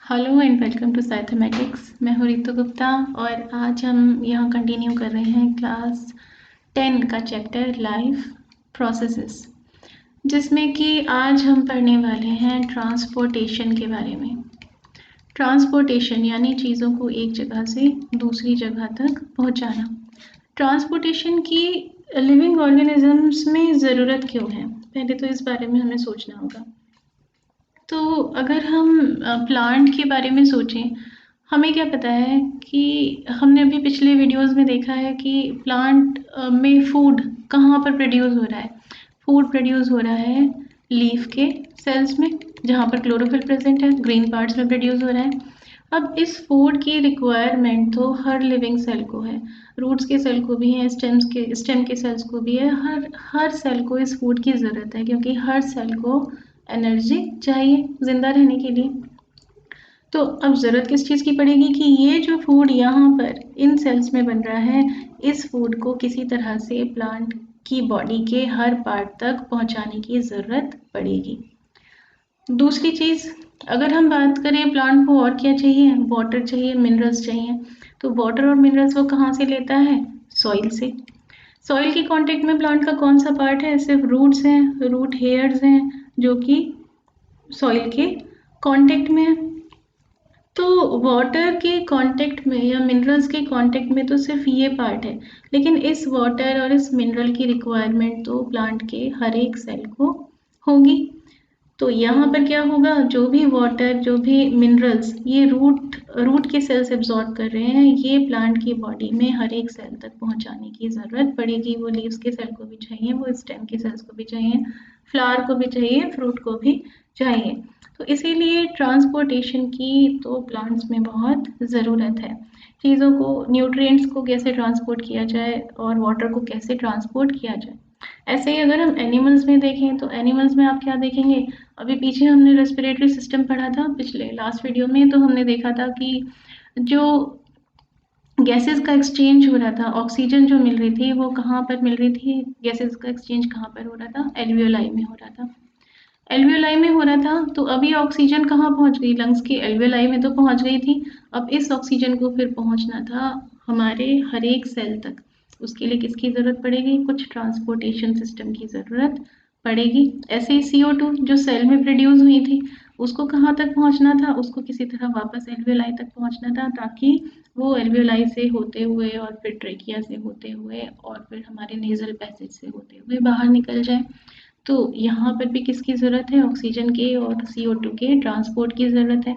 Hello and welcome to साइथमेटिक्स। मैं हूँ रितु गुप्ता और आज हम यहाँ कंटिन्यू कर रहे हैं क्लास 10 का चैप्टर लाइफ प्रोसेसेस, जिसमें कि आज हम पढ़ने वाले हैं ट्रांसपोर्टेशन के बारे में। ट्रांसपोर्टेशन यानी चीज़ों को एक जगह से दूसरी जगह तक पहुँचाना। ट्रांसपोर्टेशन की लिविंग ऑर्गेनिजम्स में ज़रूरत क्यों है, पहले तो इस बारे में हमें सोचना होगा। तो अगर हम प्लांट के बारे में सोचें, हमें क्या पता है कि हमने अभी पिछले वीडियोस में देखा है कि प्लांट में फूड कहाँ पर प्रोड्यूस हो रहा है। फूड प्रोड्यूस हो रहा है लीफ के सेल्स में, जहाँ पर क्लोरोफिल प्रेजेंट है, ग्रीन पार्ट्स में प्रोड्यूस हो रहा है। अब इस फूड की रिक्वायरमेंट तो हर लिविंग सेल को है, रूट्स के सेल को भी है, स्टेम के सेल्स को भी है। हर सेल को इस फूड की ज़रूरत है, क्योंकि हर सेल को एनर्जी चाहिए जिंदा रहने के लिए। तो अब ज़रूरत किस चीज़ की पड़ेगी कि ये जो फूड यहाँ पर इन सेल्स में बन रहा है, इस फूड को किसी तरह से प्लांट की बॉडी के हर पार्ट तक पहुँचाने की ज़रूरत पड़ेगी। दूसरी चीज़, अगर हम बात करें प्लांट को और क्या चाहिए, वाटर चाहिए, मिनरल्स चाहिए। तो वाटर और मिनरल्स वो कहाँ से लेता है? सॉइल से। सॉइल के कांटेक्ट में प्लांट का कौन सा पार्ट है? सिर्फ रूट्स हैं, रूट हेयर्स हैं, जो कि सॉइल के कांटेक्ट में है। तो वाटर के कांटेक्ट में या मिनरल्स के कांटेक्ट में तो सिर्फ ये पार्ट है, लेकिन इस वाटर और इस मिनरल की रिक्वायरमेंट तो प्लांट के हर एक सेल को होगी। तो यहाँ पर क्या होगा, जो भी वाटर, जो भी मिनरल्स ये रूट के सेल्स एब्जॉर्ब कर रहे हैं, ये प्लांट की बॉडी में हर एक सेल तक पहुँचाने की ज़रूरत पड़ेगी। वो लीव्स के सेल को भी चाहिए, वो स्टेम के सेल्स को भी चाहिए, फ्लावर को भी चाहिए, फ्रूट को भी चाहिए। तो इसीलिए ट्रांसपोर्टेशन की तो प्लांट्स में बहुत ज़रूरत है। चीज़ों को, न्यूट्रिएंट्स को कैसे ट्रांसपोर्ट किया जाए और वाटर को कैसे ट्रांसपोर्ट किया जाए। ऐसे ही अगर हम एनिमल्स में देखें तो एनिमल्स में आप क्या देखेंगे, अभी पीछे हमने रेस्पिरेटरी सिस्टम पढ़ा था पिछले लास्ट वीडियो में, तो हमने देखा था कि जो गैसेस का एक्सचेंज हो रहा था, ऑक्सीजन जो मिल रही थी वो कहाँ पर मिल रही थी, गैसेस का एक्सचेंज कहाँ पर हो रहा था? एल्वियोलाई में हो रहा था। एल्वियोलाई में हो रहा था, तो अभी ऑक्सीजन कहाँ पहुँच गई? लंग्स की एल्वियोलाई में तो पहुँच गई थी। अब इस ऑक्सीजन को फिर पहुँचना था हमारे हर एक सेल तक। उसके लिए किसकी ज़रूरत पड़ेगी? कुछ ट्रांसपोर्टेशन सिस्टम की ज़रूरत पड़ेगी। ऐसे ही CO2 जो सेल में प्रोड्यूस हुई थी, उसको कहाँ तक पहुँचना था? उसको किसी तरह वापस एल्वियोलाई तक पहुँचना था, ताकि वो एल्वियोलाई से होते हुए और फिर ट्रेकिया से होते हुए और फिर हमारे नेजल पैसेज से होते हुए बाहर निकल जाए। तो यहाँ पर भी किसकी ज़रूरत है? ऑक्सीजन के और CO2 के ट्रांसपोर्ट की ज़रूरत है।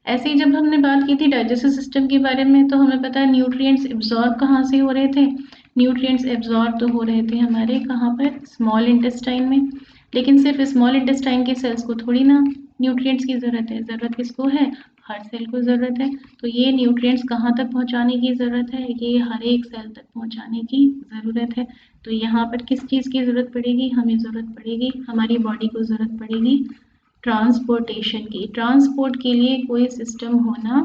ऐसे ही जब हमने बात की थी डाइजेस्टिव सिस्टम के बारे में, तो हमें पता है न्यूट्रिएंट्स एब्जॉर्ब कहाँ से हो रहे थे? न्यूट्रिएंट्स एब्जॉर्ब तो हो रहे थे हमारे कहाँ पर? स्मॉल इंटेस्टाइन में। लेकिन सिर्फ स्मॉल इंटेस्टाइन के सेल्स को थोड़ी ना न्यूट्रिएंट्स की ज़रूरत है, ज़रूरत किसको है? हर सेल को ज़रूरत है। तो ये न्यूट्रिएंट्स कहाँ तक पहुँचाने की ज़रूरत है? ये हर एक सेल तक पहुँचाने की ज़रूरत है। तो यहाँ पर किस चीज़ की ज़रूरत पड़ेगी? हमें ज़रूरत पड़ेगी, हमारी बॉडी को ज़रूरत पड़ेगी ट्रांसपोर्टेशन की। ट्रांसपोर्ट के लिए कोई सिस्टम होना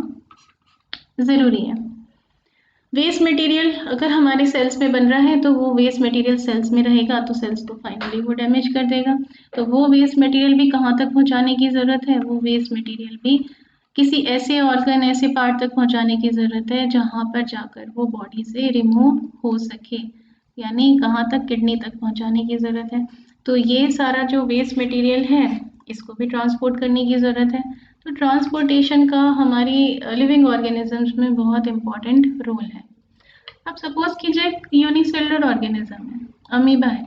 ज़रूरी है। वेस्ट मटेरियल अगर हमारे सेल्स में बन रहा है, तो वो वेस्ट मटेरियल सेल्स में रहेगा, तो सेल्स को फाइनली वो डैमेज कर देगा। तो वो वेस्ट मटेरियल भी कहाँ तक पहुँचाने की ज़रूरत है? वो वेस्ट मटेरियल भी किसी ऐसे ऑर्गन, ऐसे पार्ट तक पहुँचाने की ज़रूरत है जहाँ पर जाकर वो बॉडी से रिमूव हो सके। यानी कहाँ तक? किडनी तक पहुँचाने की ज़रूरत है। तो ये सारा जो वेस्ट मटेरियल है, इसको भी ट्रांसपोर्ट करने की ज़रूरत है। तो ट्रांसपोर्टेशन का हमारी लिविंग ऑर्गेनिजम्स में बहुत इम्पॉर्टेंट रोल है। अब सपोज कीजिए यूनिसेलुलर ऑर्गेनिज्म है, अमीबा है।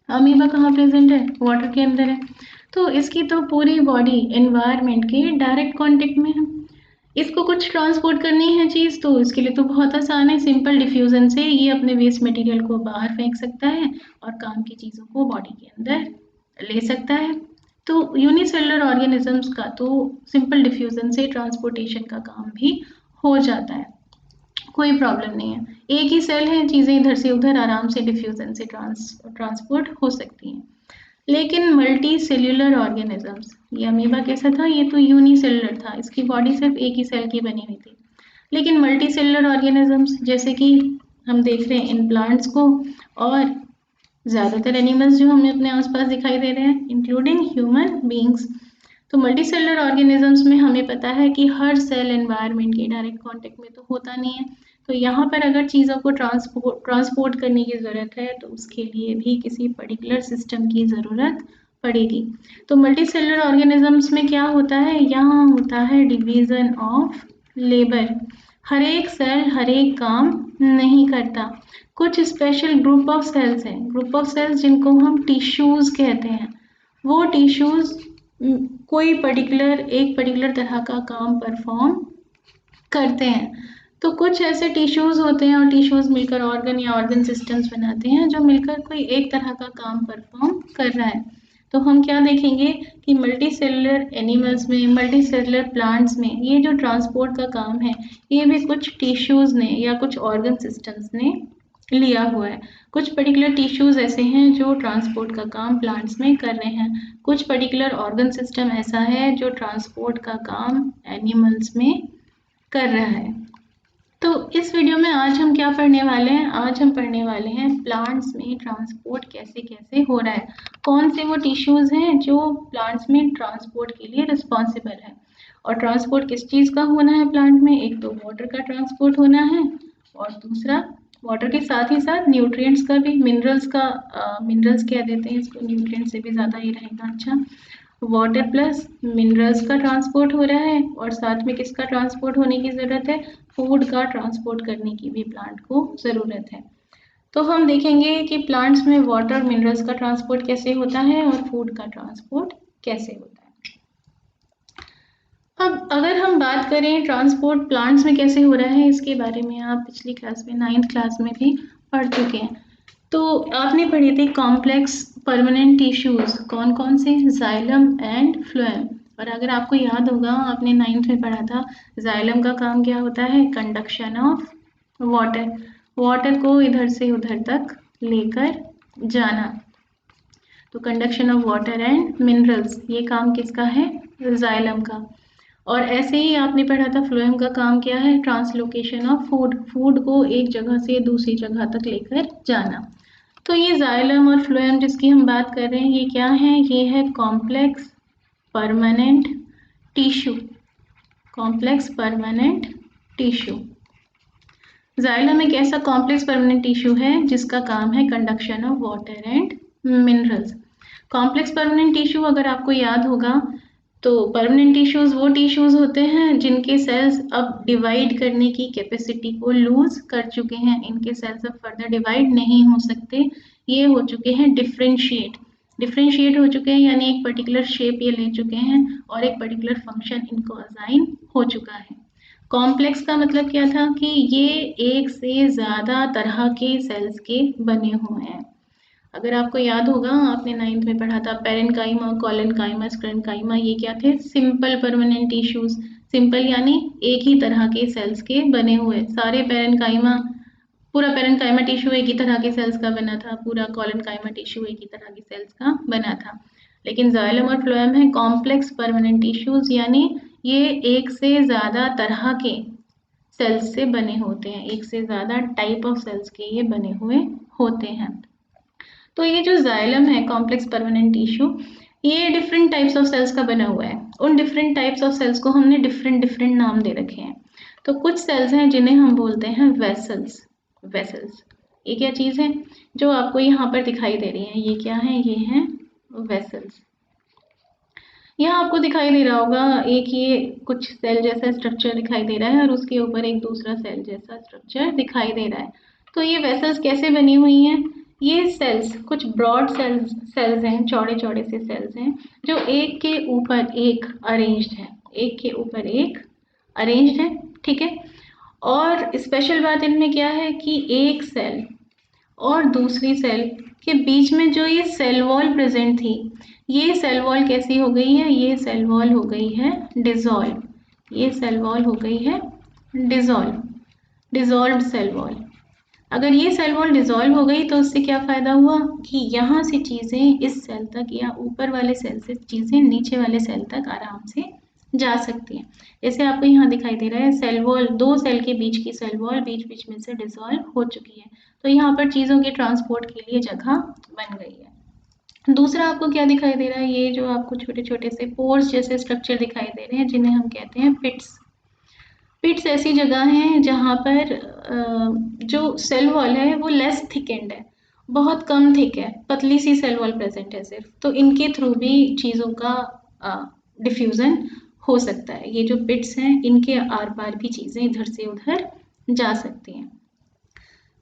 अमीबा कहाँ प्रेजेंट है? वाटर के अंदर है। तो इसकी तो पूरी बॉडी एनवायरनमेंट के डायरेक्ट कांटेक्ट में है। इसको कुछ ट्रांसपोर्ट करनी है चीज़, तो इसके लिए तो बहुत आसान है, सिंपल डिफ्यूजन से ये अपने वेस्ट मटेरियल को बाहर फेंक सकता है और काम की चीज़ों को बॉडी के अंदर ले सकता है। तो यूनिसेलुलर ऑर्गेनिजम्स का तो सिंपल डिफ्यूजन से ट्रांसपोर्टेशन का काम भी हो जाता है, कोई प्रॉब्लम नहीं है। एक ही सेल है, चीज़ें इधर से उधर आराम से डिफ्यूजन से ट्रांसपोर्ट हो सकती हैं। लेकिन मल्टी सेल्यूलर ऑर्गेनिजम्स, ये अमीबा कैसा था? ये तो यूनिसेलुलर था, इसकी बॉडी सिर्फ एक ही सेल की बनी हुई थी। लेकिन मल्टी सेल्यूलर ऑर्गेनिजम्स, जैसे कि हम देख रहे हैं इन प्लांट्स को और ज़्यादातर एनिमल्स जो हमें अपने आसपास दिखाई दे रहे हैं, इंक्लूडिंग ह्यूमन बींग्स, तो मल्टी सेलुलर ऑर्गेनिजम्स में हमें पता है कि हर सेल एनवायरनमेंट के डायरेक्ट कांटेक्ट में तो होता नहीं है, तो यहाँ पर अगर चीज़ों को ट्रांसपोर्ट करने की ज़रूरत है तो उसके लिए भी किसी पर्टिकुलर सिस्टम की ज़रूरत पड़ेगी। तो मल्टी सेलुलर ऑर्गेनिजम्स में क्या होता है, यहाँ होता है डिवीज़न ऑफ लेबर। हर एक सेल हर एक काम नहीं करता। कुछ स्पेशल ग्रुप ऑफ सेल्स हैं, ग्रुप ऑफ सेल्स जिनको हम टिश्यूज़ कहते हैं। वो टिश्यूज़ कोई एक पर्टिकुलर तरह का काम परफॉर्म करते हैं। तो कुछ ऐसे टिश्यूज़ होते हैं और टिश्यूज़ मिलकर ऑर्गन या ऑर्गन सिस्टम्स बनाते हैं जो मिलकर कोई एक तरह का काम परफॉर्म कर रहा है। तो हम क्या देखेंगे कि मल्टी सेलुलर एनिमल्स में, मल्टी सेलुलर प्लांट्स में ये जो ट्रांसपोर्ट का काम है ये भी कुछ टिश्यूज़ ने या कुछ ऑर्गन सिस्टम्स ने लिया हुआ है। कुछ पर्टिकुलर टिश्यूज़ ऐसे हैं जो ट्रांसपोर्ट का काम प्लांट्स में कर रहे हैं, कुछ पर्टिकुलर ऑर्गन सिस्टम ऐसा है जो ट्रांसपोर्ट का काम एनिमल्स में कर रहा है। तो इस वीडियो में आज हम क्या पढ़ने वाले हैं, आज हम पढ़ने वाले हैं प्लांट्स में ट्रांसपोर्ट कैसे कैसे हो रहा है, कौन से वो टिश्यूज़ हैं जो प्लांट्स में ट्रांसपोर्ट के लिए रिस्पॉन्सिबल है। और ट्रांसपोर्ट किस चीज़ का होना है प्लांट में, एक तो वाटर का ट्रांसपोर्ट होना है और दूसरा वाटर के साथ ही साथ न्यूट्रिएंट्स का भी, मिनरल्स कह देते हैं इसको, न्यूट्रिएंट्स से भी ज़्यादा ही रहेगा अच्छा। वाटर प्लस मिनरल्स का ट्रांसपोर्ट हो रहा है और साथ में किसका ट्रांसपोर्ट होने की ज़रूरत है, फूड का ट्रांसपोर्ट करने की भी प्लांट को ज़रूरत है। तो हम देखेंगे कि प्लांट्स में वाटर मिनरल्स का ट्रांसपोर्ट कैसे होता है और फूड का ट्रांसपोर्ट कैसे होता है। अब अगर हम बात करें ट्रांसपोर्ट प्लांट्स में कैसे हो रहा है, इसके बारे में आप पिछली क्लास में 9th क्लास में भी पढ़ चुके हैं। तो आपने पढ़े थे कॉम्प्लेक्स परमानेंट टिश्यूज़, कौन कौन से, जाइलम एंड फ्लोएम। और अगर आपको याद होगा आपने 9th में पढ़ा था जाइलम का काम क्या होता है, कंडक्शन ऑफ वाटर, वाटर को इधर से उधर तक लेकर जाना। तो conduction of water and minerals ये काम किसका है, जाइलम का। और ऐसे ही आपने पढ़ा था फ्लोएम का काम क्या है, ट्रांसलोकेशन ऑफ फूड, फूड को एक जगह से दूसरी जगह तक लेकर जाना। तो ये जाइलम और फ्लोएम जिसकी हम बात कर रहे हैं ये क्या है, ये है complex permanent tissue, complex permanent tissue. Xylem एक ऐसा कॉम्प्लेक्स परमानेंट टिश्यू है जिसका काम है conduction of water and minerals. Complex permanent tissue अगर आपको याद होगा तो परमानेंट टिश्यूज़ वो टिश्यूज़ होते हैं जिनके सेल्स अब डिवाइड करने की कैपेसिटी को लूज कर चुके हैं, इनके सेल्स अब फर्दर डिवाइड नहीं हो सकते, ये हो चुके हैं डिफ्रेंशिएट हो चुके हैं, यानी एक पर्टिकुलर शेप ये ले चुके हैं और एक पर्टिकुलर फंक्शन इनको असाइन हो चुका है। कॉम्प्लेक्स का मतलब क्या था कि ये एक से ज़्यादा तरह के सेल्स के बने हुए हैं। अगर आपको याद होगा आपने 9th में पढ़ा था पेरेन्काइमा, कोलेनकाइमा, स्क्लेरेन्काइमा, ये क्या थे, सिंपल परमानेंट टिश्यूज। सिंपल यानी एक ही तरह के सेल्स के बने हुए, सारे पेरेन्काइमा, पूरा पेरेन्काइमा टिश्यू एक ही तरह के सेल्स का बना था, पूरा कोलेनकाइमा टिश्यू एक ही तरह के सेल्स का बना था। लेकिन जाइलम और फ्लोएम है कॉम्प्लेक्स परमानेंट टिश्यूज, यानी ये एक से ज़्यादा तरह के सेल्स से बने होते हैं, एक से ज़्यादा टाइप ऑफ सेल्स के ये बने हुए होते हैं। तो ये जो जाइलम है कॉम्प्लेक्स परमानेंट टिश्यू, ये डिफरेंट टाइप्स ऑफ सेल्स का बना हुआ है। उन डिफरेंट टाइप्स ऑफ सेल्स को हमने डिफरेंट नाम दे रखे हैं। तो कुछ सेल्स हैं जिन्हें हम बोलते हैं वेसल्स। ये क्या चीज़ है जो आपको यहाँ पर दिखाई दे रही है, ये क्या है, ये हैं वेसल्स। यहाँ आपको दिखाई दे रहा होगा एक ये कुछ सेल जैसा स्ट्रक्चर दिखाई दे रहा है और उसके ऊपर एक दूसरा सेल जैसा स्ट्रक्चर दिखाई दे रहा है। तो ये वेसल्स कैसे बनी हुई हैं, ये सेल्स कुछ ब्रॉड सेल्स हैं, चौड़े चौड़े से सेल्स हैं जो एक के ऊपर एक अरेंज्ड है, एक के ऊपर एक अरेंज्ड है, ठीक है। और स्पेशल बात इनमें क्या है कि एक सेल और दूसरी सेल के बीच में जो ये सेल वॉल प्रेजेंट थी, ये सेल वॉल कैसी हो गई है, ये सेल वॉल हो गई है डिसॉल्व, ये सेल वॉल हो गई है डिसॉल्व्ड सेल वॉल। अगर ये सेल वॉल डिसॉल्व हो गई तो उससे क्या फ़ायदा हुआ कि यहाँ से चीज़ें इस सेल तक या ऊपर वाले सेल से चीज़ें नीचे वाले सेल तक आराम से जा सकती हैं। जैसे आपको यहाँ दिखाई दे रहा है सेल वॉल, दो सेल के बीच की सेल वॉल बीच में से डिसॉल्व हो चुकी है, तो यहाँ पर चीज़ों के ट्रांसपोर्ट के लिए जगह बन गई है। दूसरा आपको क्या दिखाई दे रहा है, ये जो आपको छोटे छोटे से पोर्स जैसे स्ट्रक्चर दिखाई दे रहे हैं जिन्हें हम कहते हैं पिट्स। पिट्स ऐसी जगह हैं जहाँ पर जो सेल वॉल है वो लेस थिकेंड है, बहुत कम थिक है, पतली सी सेल वॉल प्रेजेंट है सिर्फ, तो इनके थ्रू भी चीज़ों का डिफ्यूज़न हो सकता है। ये जो पिट्स हैं इनके आर पार भी चीज़ें इधर से उधर जा सकती हैं।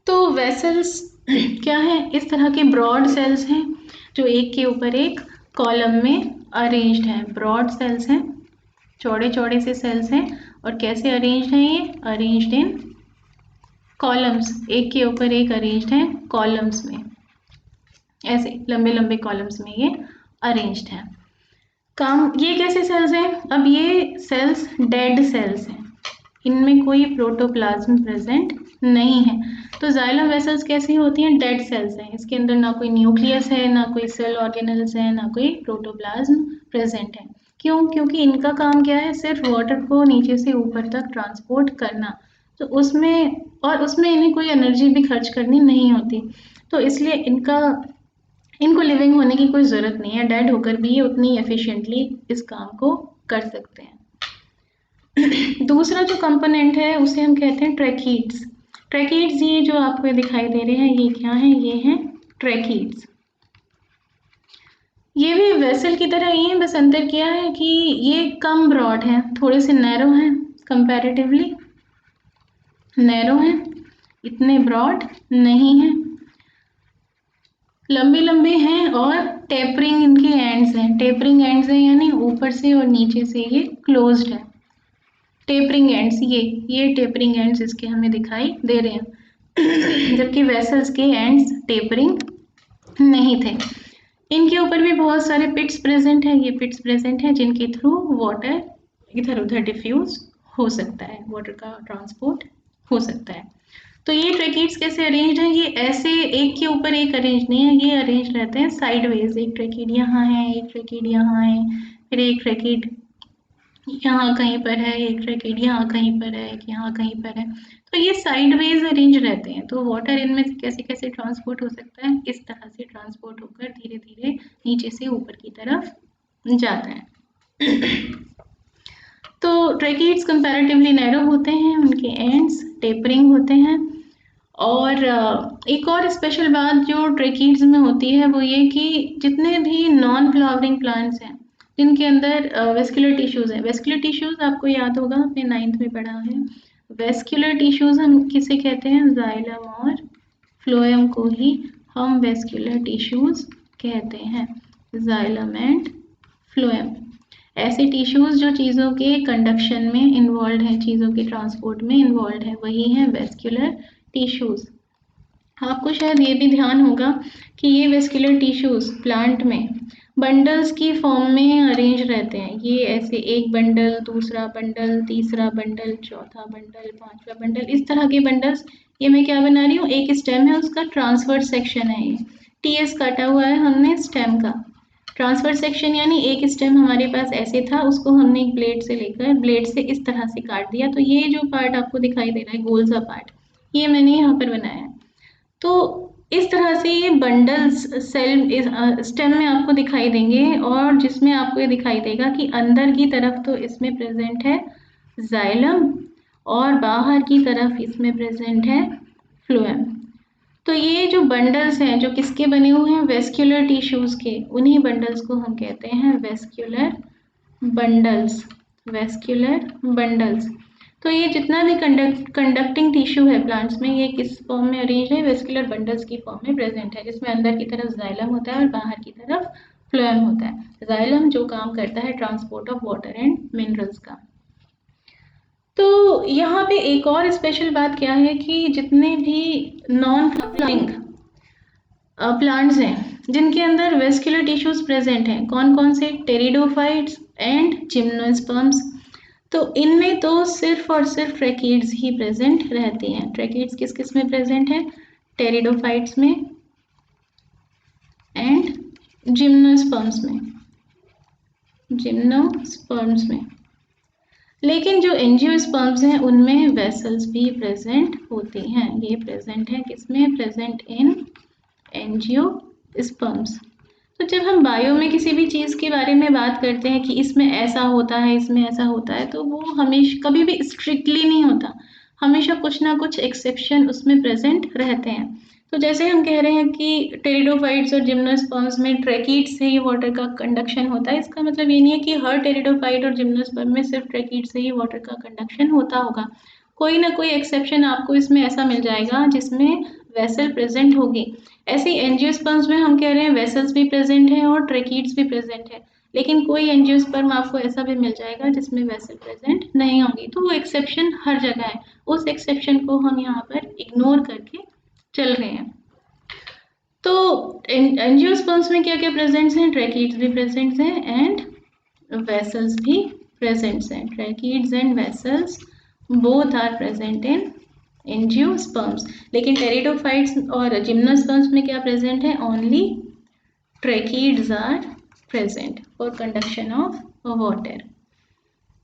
तो वेसल्स क्या है, इस तरह के ब्रॉड सेल्स हैं जो एक के ऊपर एक कॉलम में अरेंज्ड हैं। ब्रॉड सेल्स हैं, चौड़े चौड़े से सेल्स हैं, और कैसे अरेंज्ड हैं, ये अरेंज्ड इन कॉलम्स, एक के ऊपर एक अरेंज्ड हैं कॉलम्स में, ऐसे लंबे लंबे कॉलम्स में ये अरेंज्ड हैं। काम, ये कैसे सेल्स हैं, अब ये सेल्स डेड सेल्स हैं, इनमें कोई प्रोटोप्लाज्म प्रेजेंट नहीं है। तो जाइलम वेसल्स कैसी होती हैं, डेड सेल्स हैं, इसके अंदर ना कोई न्यूक्लियस है, ना कोई सेल ऑर्गेनल्स है, ना कोई प्रोटोप्लाज्म प्रेजेंट है। क्यों, क्योंकि इनका काम क्या है, सिर्फ वाटर को नीचे से ऊपर तक ट्रांसपोर्ट करना, तो उसमें इन्हें कोई एनर्जी भी खर्च करनी नहीं होती, तो इसलिए इनको लिविंग होने की कोई ज़रूरत नहीं है, डेड होकर भी ये उतनी एफिशिएंटली इस काम को कर सकते हैं। दूसरा जो कंपोनेंट है उसे हम कहते हैं ट्रैकीड्स। ट्रैकीड्स, ये जो आपको दिखाई दे रहे हैं ये क्या है, ये हैं ट्रैकीड्स। ये भी वेसल की तरह ही है, बस अंतर क्या है कि ये कम ब्रॉड है, थोड़े से नैरो हैं, कंपैरेटिवली नैरो हैं, इतने ब्रॉड नहीं हैं, लंबे लंबे हैं, और टेपरिंग इनके एंड्स हैं। टेपरिंग एंड्स हैं यानी ऊपर से और नीचे से ये क्लोज्ड है। टेपरिंग एंड्स, ये टेपरिंग एंड्स इसके हमें दिखाई दे रहे हैं, जबकि वेसल्स के एंड्स टेपरिंग नहीं थे। इनके ऊपर भी बहुत सारे पिट्स प्रेजेंट हैं, ये पिट्स प्रेजेंट हैं जिनके थ्रू वाटर इधर उधर डिफ्यूज हो सकता है, वाटर का ट्रांसपोर्ट हो सकता है। तो ये ट्रैकीड्स कैसे अरेंज्ड हैं, ये ऐसे एक के ऊपर एक अरेंज नहीं है, ये अरेंज रहते हैं साइडवेज। एक ट्रैकीड यहाँ है, एक ट्रैकीड यहाँ है, फिर एक ट्रैकीड यहाँ कहीं पर है, एक ट्रैकीड यहाँ कहीं पर है, एक यहाँ कहीं पर है, तो ये साइडवेज अरेंज रहते हैं। तो वाटर इनमें से कैसे कैसे ट्रांसपोर्ट हो सकता है, इस तरह से ट्रांसपोर्ट होकर धीरे धीरे नीचे से ऊपर की तरफ जाता है। तो ट्रैकीड्स कंपैरेटिवली नैरो होते हैं, उनके एंड्स टेपरिंग होते हैं, और एक और स्पेशल बात जो ट्रैकीड्स में होती है वो ये कि जितने भी नॉन फ्लावरिंग प्लांट्स हैं जिनके अंदर वेस्कुलर टिश्यूज हैं, वेस्कुलर टिश्यूज आपको याद होगा आपने 9th में पढ़ा है, वेस्कुलर टिश्यूज हम किसे कहते हैं, जाइलम और फ्लोएम को ही हम वेस्कुलर टिश्यूज कहते हैं, जाइलम एंड फ्लोएम। ऐसे टिश्यूज जो चीज़ों के कंडक्शन में इन्वॉल्व हैं, चीज़ों के ट्रांसपोर्ट में इन्वॉल्व है, वही हैं वेस्कुलर टिश्यूज। आपको शायद ये भी ध्यान होगा कि ये वेस्कुलर टिश्यूज प्लांट में बंडल्स की फॉर्म में अरेंज रहते हैं, ये ऐसे एक बंडल, दूसरा बंडल, तीसरा बंडल, चौथा बंडल, पांचवा बंडल, इस तरह के बंडल्स। ये मैं क्या बना रही हूँ, एक स्टेम है उसका ट्रांसवर्स सेक्शन है, ये टीएस काटा हुआ है हमने स्टेम का। ट्रांसफर सेक्शन यानी एक स्टेम हमारे पास ऐसे था, उसको हमने एक ब्लेड से लेकर ब्लेड से इस तरह से काट दिया, तो ये जो पार्ट आपको दिखाई दे रहा है गोल सा पार्ट, ये मैंने यहाँ पर बनाया है। तो इस तरह से ये बंडल्स सेल स्टेम में आपको दिखाई देंगे, और जिसमें आपको ये दिखाई देगा कि अंदर की तरफ तो इसमें प्रेजेंट है जाइलम, और बाहर की तरफ इसमें प्रेजेंट है फ्लोएम। तो ये जो बंडल्स हैं जो किसके बने हुए हैं, वेस्कुलर टिश्यूज के, उन्हीं बंडल्स को हम कहते हैं वेस्कुलर बंडल्स, वेस्कुलर बंडल्स। तो ये जितना भी कंडक्टिंग टिश्यू है प्लांट्स में, ये किस फॉर्म में अरेंज है, वेस्कुलर बंडल्स की फॉर्म में प्रेजेंट है, जिसमें अंदर की तरफ जाइलम होता है और बाहर की तरफ फ्लोएम होता है। जाइलम जो काम करता है transport of water and minerals का। तो यहाँ पे एक और स्पेशल बात क्या है कि जितने भी नॉन फ्लावरिंग प्लांट्स हैं जिनके अंदर वेस्कुलर टिश्यूज प्रेजेंट हैं, कौन कौन से, टेरिडोफाइट्स एंड जिम्नोस्पर्म्स, तो इनमें तो सिर्फ और सिर्फ ट्रैकीड्स ही प्रेजेंट रहती हैं। ट्रैकीड्स किस किस में प्रेजेंट है, टेरिडोफाइट्स में एंड जिम्नोस्पर्म्स में, जिम्नोस्पर्म्स में। लेकिन जो एंजियोस्पर्म्स हैं उनमें वेसल्स भी प्रेजेंट होती हैं, ये प्रेजेंट है किसमें, प्रेजेंट इन एंजियोस्पर्म्स। तो जब हम बायो में किसी भी चीज़ के बारे में बात करते हैं कि इसमें ऐसा होता है, इसमें ऐसा होता है, तो वो हमेशा कभी भी स्ट्रिक्टली नहीं होता, हमेशा कुछ ना कुछ एक्सेप्शन उसमें प्रेजेंट रहते हैं। तो जैसे हम कह रहे हैं कि टेरिडोफाइट्स और जिम्नोस्पर्म्स में ट्रैकीड से ही वाटर का कंडक्शन होता है, इसका मतलब ये नहीं है कि हर टेरिडोफाइट और जिम्नोस्पर्म में सिर्फ ट्रैकीड से ही वाटर का कंडक्शन होता होगा। कोई ना कोई एक्सेप्शन आपको इसमें ऐसा मिल जाएगा जिसमें वेसल प्रेजेंट होगी। ऐसे एंजियोस्पर्म्स में हम कह रहे हैं वेसल्स भी प्रेजेंट हैं और ट्रैकीड्स भी प्रेजेंट है, लेकिन कोई एंजियोस्पर्म आपको ऐसा भी मिल जाएगा जिसमें वेसल प्रेजेंट नहीं होंगी। तो वो एक्सेप्शन हर जगह है, उस एक्सेप्शन को हम यहाँ पर इग्नोर करके चल रहे हैं। तो एंजियोस्पर्म्स में क्या क्या प्रेजेंट्स हैं? ट्रैकीड्स भी प्रेजेंट्स हैं एंड वेसल्स भी प्रेजेंट्स हैं। Tracheids and vessels both are present in angiosperms. लेकिन टेरिडोफाइट्स और जिम्नोस्पर्म्स में क्या प्रेजेंट है? Only tracheids are present for conduction of water.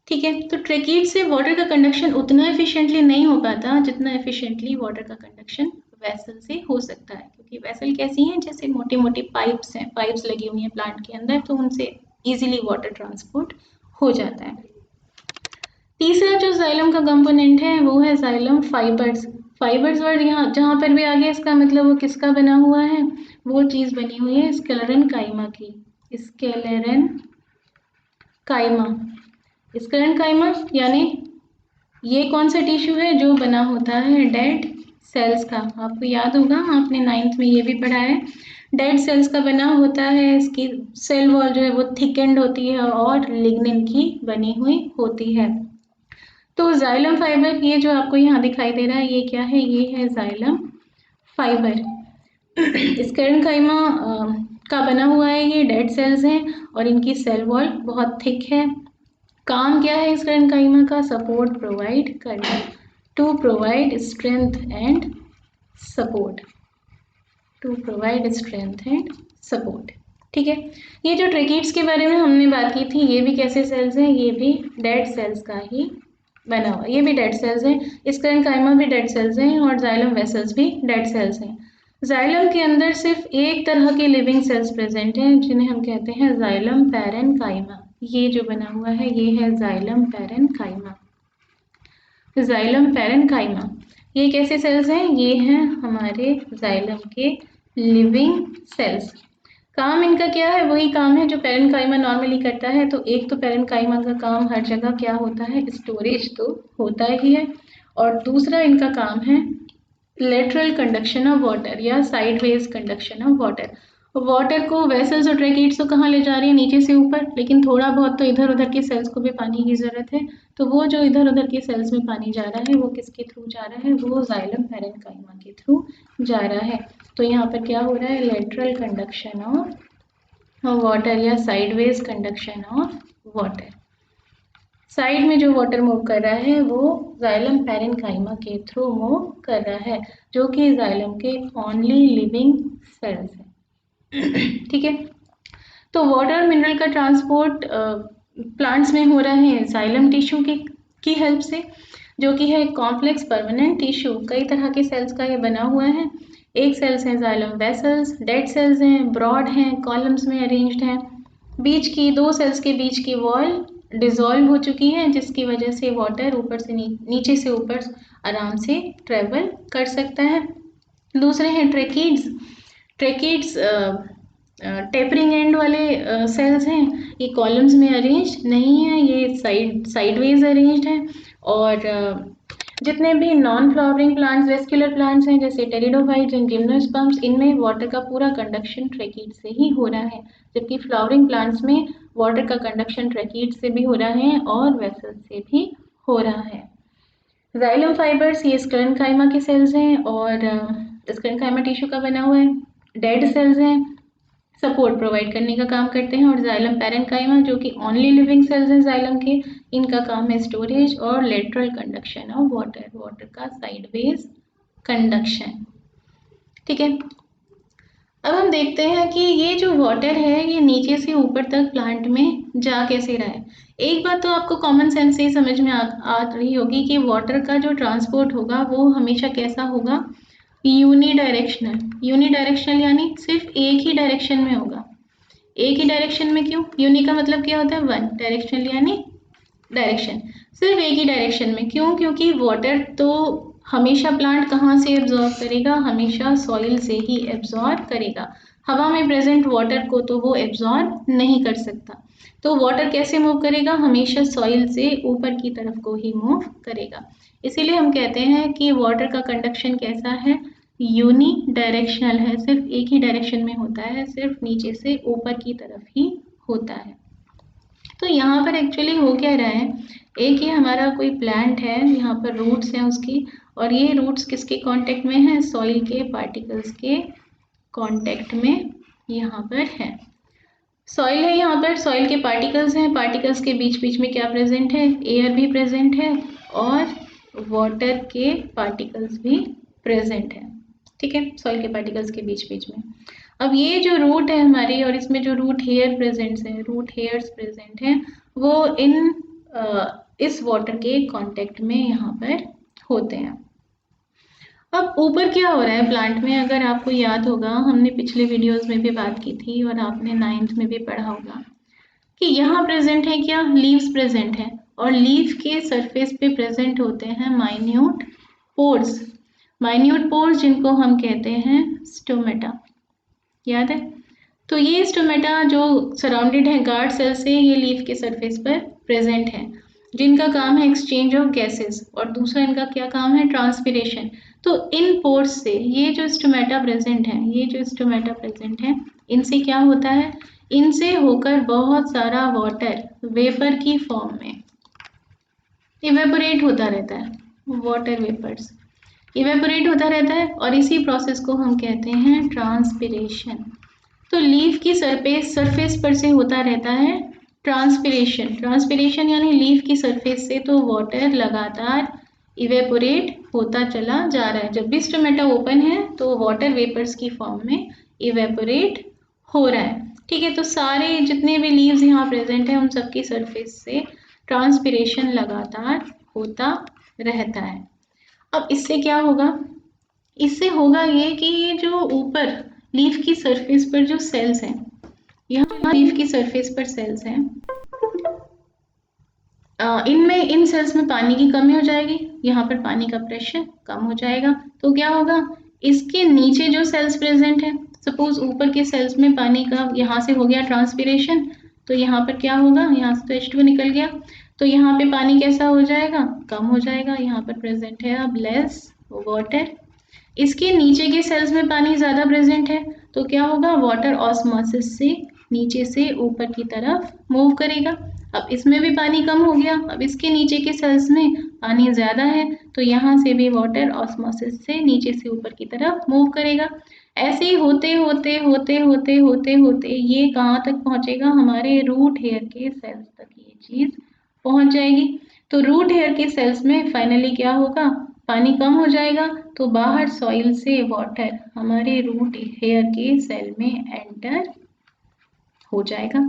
ठीक है, तो ट्रैकीड से वाटर का कंडक्शन उतना एफिशिएंटली नहीं हो पाता जितना एफिशिएंटली वाटर का कंडक्शन वेसल से हो सकता है, क्योंकि वेसल कैसी हैं? जैसे मोटी मोटी पाइप्स हैं, पाइप्स लगी हुई हैं प्लांट के अंदर, तो उनसे इजीली वाटर ट्रांसपोर्ट हो जाता है। तीसरा जो जाइलम का कंपोनेंट है वो है जाइलम फाइबर्स। फाइबर्स वर्ड यहाँ जहाँ पर भी आ गया, इसका मतलब वो किसका बना हुआ है? वो चीज़ बनी हुई है स्केलेरन काइमा की। स्केलेरन काइमा, स्केलेरन काइमा यानी ये कौन सा टिश्यू है जो बना होता है डेड सेल्स का? आपको याद होगा, आपने 9th में ये भी पढ़ा है। डेड सेल्स का बना होता है, इसकी सेल वॉल जो है वो थिकेंड होती है और लिग्निन की बनी हुई होती है। तो जाइलम फाइबर, ये जो आपको यहाँ दिखाई दे रहा है, ये क्या है? ये है जाइलम फाइबर। स्केलेरन काइमा का बना हुआ है, ये डेड सेल्स हैं और इनकी सेल वॉल बहुत थिक है। काम क्या है स्केलेरन काइमा का? सपोर्ट प्रोवाइड करना, to provide strength and support, to provide strength and support. ठीक है, ये जो ट्रैकीड्स के बारे में हमने बात की थी, ये भी कैसे सेल्स हैं? ये भी डेड सेल्स का ही बना हुआ, ये भी डेड सेल्स हैं। स्केलेरन काइमा भी डेड सेल्स हैं और जाइलम वेसल्स भी डेड सेल्स हैं। जाइलम के अंदर सिर्फ एक तरह के लिविंग सेल्स प्रेजेंट हैं जिन्हें हम कहते हैं जाइलम पैरेनकाइमा। ये जो बना हुआ है ये है जाइलम पैरेनकाइमा। जाइलम पैरेनकाइमा, ये कैसे सेल्स हैं? ये हैं हमारे जाइलम के लिविंग सेल्स। काम इनका क्या है? वही काम है जो पैरेनकाइमा नॉर्मली करता है। तो एक तो पैरेनकाइमा का काम हर जगह क्या होता है? स्टोरेज तो होता ही है, और दूसरा इनका काम है लेटरल कंडक्शन ऑफ वाटर या sideways conduction of water. Water को वेसल्स और ट्रैकीड्स तो कहाँ ले जा रही है? नीचे से ऊपर, लेकिन थोड़ा बहुत तो इधर उधर की सेल्स को भी पानी की ज़रूरत है। तो वो जो इधर उधर की सेल्स में पानी जा रहा है वो किसके थ्रू जा रहा है? वो जाइलम पैरेनकाइमा के थ्रू जा रहा है। तो यहाँ पर क्या हो रहा है? लेटरल कंडक्शन ऑफ वाटर या sideways conduction of water. Side में जो वाटर मूव कर रहा है वो जाइलम पैरेनकाइमा के थ्रू मूव कर रहा है, जो कि जाइलम के ओनली लिविंग सेल्स है। ठीक है, तो वाटर मिनरल का ट्रांसपोर्ट प्लांट्स में हो रहा है जाइलम टिश्यू की हेल्प से, जो कि है कॉम्प्लेक्स परमानेंट टिश्यू। कई तरह के सेल्स का ये बना हुआ है। एक सेल्स हैं जाइलम वेसल्स, डेड सेल्स हैं, ब्रॉड हैं, कॉलम्स में अरेंज्ड हैं। बीच की दो सेल्स के बीच की वॉल डिसॉल्व हो चुकी है, जिसकी वजह से वाटर ऊपर से नीचे से ऊपर आराम से ट्रेवल कर सकता है। दूसरे हैं ट्रैकीड्स। ट्रैकीड्स टेपरिंग एंड वाले सेल्स हैं। ये कॉलम्स में अरेंज नहीं है, ये साइडवेज अरेंज्ड है। और जितने भी non flowering plants, vascular plants हैं, जैसे टेरिडोफाइट्स एंड जिम्नोस्पर्म्स, इनमें वाटर का पूरा कंडक्शन ट्रैकीड से ही हो रहा है। जबकि फ्लावरिंग प्लांट्स में वाटर का कंडक्शन ट्रैकीड से भी हो रहा है और वेसल से भी हो रहा है। जाइलम फाइबर्स ये स्केलेरनकाइमा के सेल्स हैं और स्केलेरनकाइमा टिश्यू का बना हुआ है। डेड सेल्स हैं, सपोर्ट प्रोवाइड करने का काम करते हैं। और जाइलम पैरेनकाइमा जो कि ओनली लिविंग सेल्स हैं जाइलम के, इनका काम है स्टोरेज और lateral conduction of water, water का साइडवेज कंडक्शन। ठीक है, अब हम देखते हैं कि ये जो वाटर है ये नीचे से ऊपर तक प्लांट में जा कैसे रहा है। एक बात तो आपको कॉमन सेंस से ही समझ में आ रही होगी कि वाटर का जो ट्रांसपोर्ट होगा वो हमेशा कैसा होगा? Uni directional. यूनी डायरेक्शनल यानी सिर्फ एक ही डायरेक्शन में होगा। एक ही डायरेक्शन में क्यों? यूनि का मतलब क्या होता है? वन, डायरेक्शन यानी डायरेक्शन, सिर्फ एक ही डायरेक्शन में। क्यों? क्योंकि वाटर तो हमेशा प्लांट कहाँ से एब्जॉर्ब करेगा? हमेशा सॉइल से ही एब्जॉर्ब करेगा। हवा में प्रेजेंट वाटर को तो वो एब्जॉर्ब नहीं कर सकता। तो वाटर कैसे मूव करेगा? हमेशा सॉइल से ऊपर की तरफ को ही मूव करेगा। इसीलिए हम कहते हैं कि वाटर का कंडक्शन कैसा है? यूनी डायरेक्शनल है, सिर्फ एक ही डायरेक्शन में होता है, सिर्फ नीचे से ऊपर की तरफ ही होता है। तो यहाँ पर एक्चुअली हो क्या रहा है, एक ये हमारा कोई प्लांट है, यहाँ पर रूट्स हैं उसकी, और ये रूट्स किसके कांटेक्ट में है? सॉइल के पार्टिकल्स के कांटेक्ट में यहाँ पर है। सॉइल है, यहाँ पर सॉइल के पार्टिकल्स हैं, पार्टिकल्स के बीच बीच में क्या प्रेजेंट है? एयर भी प्रेजेंट है और वाटर के पार्टिकल्स भी प्रेजेंट है। ठीक है, सॉइल के पार्टिकल्स के बीच बीच में। अब ये जो रूट है हमारी, और इसमें जो रूट हेयर प्रेजेंट है, रूट हेयर्स प्रेजेंट हैं, वो इस वाटर के कांटेक्ट में यहाँ पर होते हैं। अब ऊपर क्या हो रहा है प्लांट में? अगर आपको याद होगा, हमने पिछले वीडियोस में भी बात की थी और आपने 9th में भी पढ़ा होगा कि यहाँ प्रेजेंट है क्या? लीव्स प्रेजेंट है, और लीफ के सरफेस पे प्रेजेंट होते हैं माइन्यूट पोर्स। माइन्यूट पोर्स जिनको हम कहते हैं स्टोमेटा, याद है? तो ये स्टोमेटा जो सराउंडेड है गार्ड सेल से, ये लीफ के सरफेस पर प्रेजेंट है, जिनका काम है एक्सचेंज ऑफ गैसेस, और दूसरा इनका क्या काम है? ट्रांसपिरेशन। तो इन पोर्स से ये जो स्टोमेटा प्रेजेंट है, ये जो स्टोमेटा प्रेजेंट है, इनसे क्या होता है? इनसे होकर बहुत सारा वाटर वेपर की फॉर्म में इवेपोरेट होता रहता है। वाटर वेपर्स इवेपोरेट होता रहता है, और इसी प्रोसेस को हम कहते हैं ट्रांसपिरेशन। तो लीफ की सरफेस पर से होता रहता है ट्रांसपिरेशन। ट्रांसपिरेशन यानी लीफ की सरफेस से तो वाटर लगातार इवेपोरेट होता चला जा रहा है। जब भी स्टोमेटा ओपन है तो वाटर वेपर्स की फॉर्म में इवेपोरेट हो रहा है। ठीक है, तो सारे जितने भी लीव्स यहाँ प्रेजेंट है, उन सबकी सरफेस से ट्रांसपिरेशन लगातार होता रहता है। अब इससे क्या होगा? इससे होगा ये कि ये जो ऊपर लीफ की सरफेस पर जो सेल्स हैं, यहाँ लीफ की सरफेस पर सेल्स हैं, इनमें इन सेल्स में पानी की कमी हो जाएगी, यहाँ पर पानी का प्रेशर कम हो जाएगा। तो क्या होगा? इसके नीचे जो सेल्स प्रेजेंट है, सपोज ऊपर के सेल्स में पानी का यहाँ से हो गया ट्रांसपिरेशन, तो यहाँ पर क्या होगा? यहाँ से तो H2 निकल गया, तो यहाँ पे पानी कैसा हो जाएगा? कम हो जाएगा। यहाँ पर प्रेजेंट है अब लेस वाटर। इसके नीचे के सेल्स में पानी ज़्यादा प्रेजेंट है, तो क्या होगा? वाटर ऑस्मोसिस से नीचे से ऊपर की तरफ मूव करेगा। अब इसमें भी पानी कम हो गया, अब इसके नीचे के सेल्स में पानी ज़्यादा है, तो यहाँ से भी वाटर ऑस्मोसिस से नीचे से ऊपर की तरफ मूव करेगा। ऐसे ही होते होते होते होते होते होते ये कहाँ तक पहुँचेगा? हमारे रूट हेयर के सेल्स तक ये चीज़ पहुँच जाएगी। तो रूट हेयर के सेल्स में फाइनली क्या होगा? पानी कम हो जाएगा, तो बाहर सॉइल से वाटर हमारे रूट हेयर के सेल में एंटर हो जाएगा।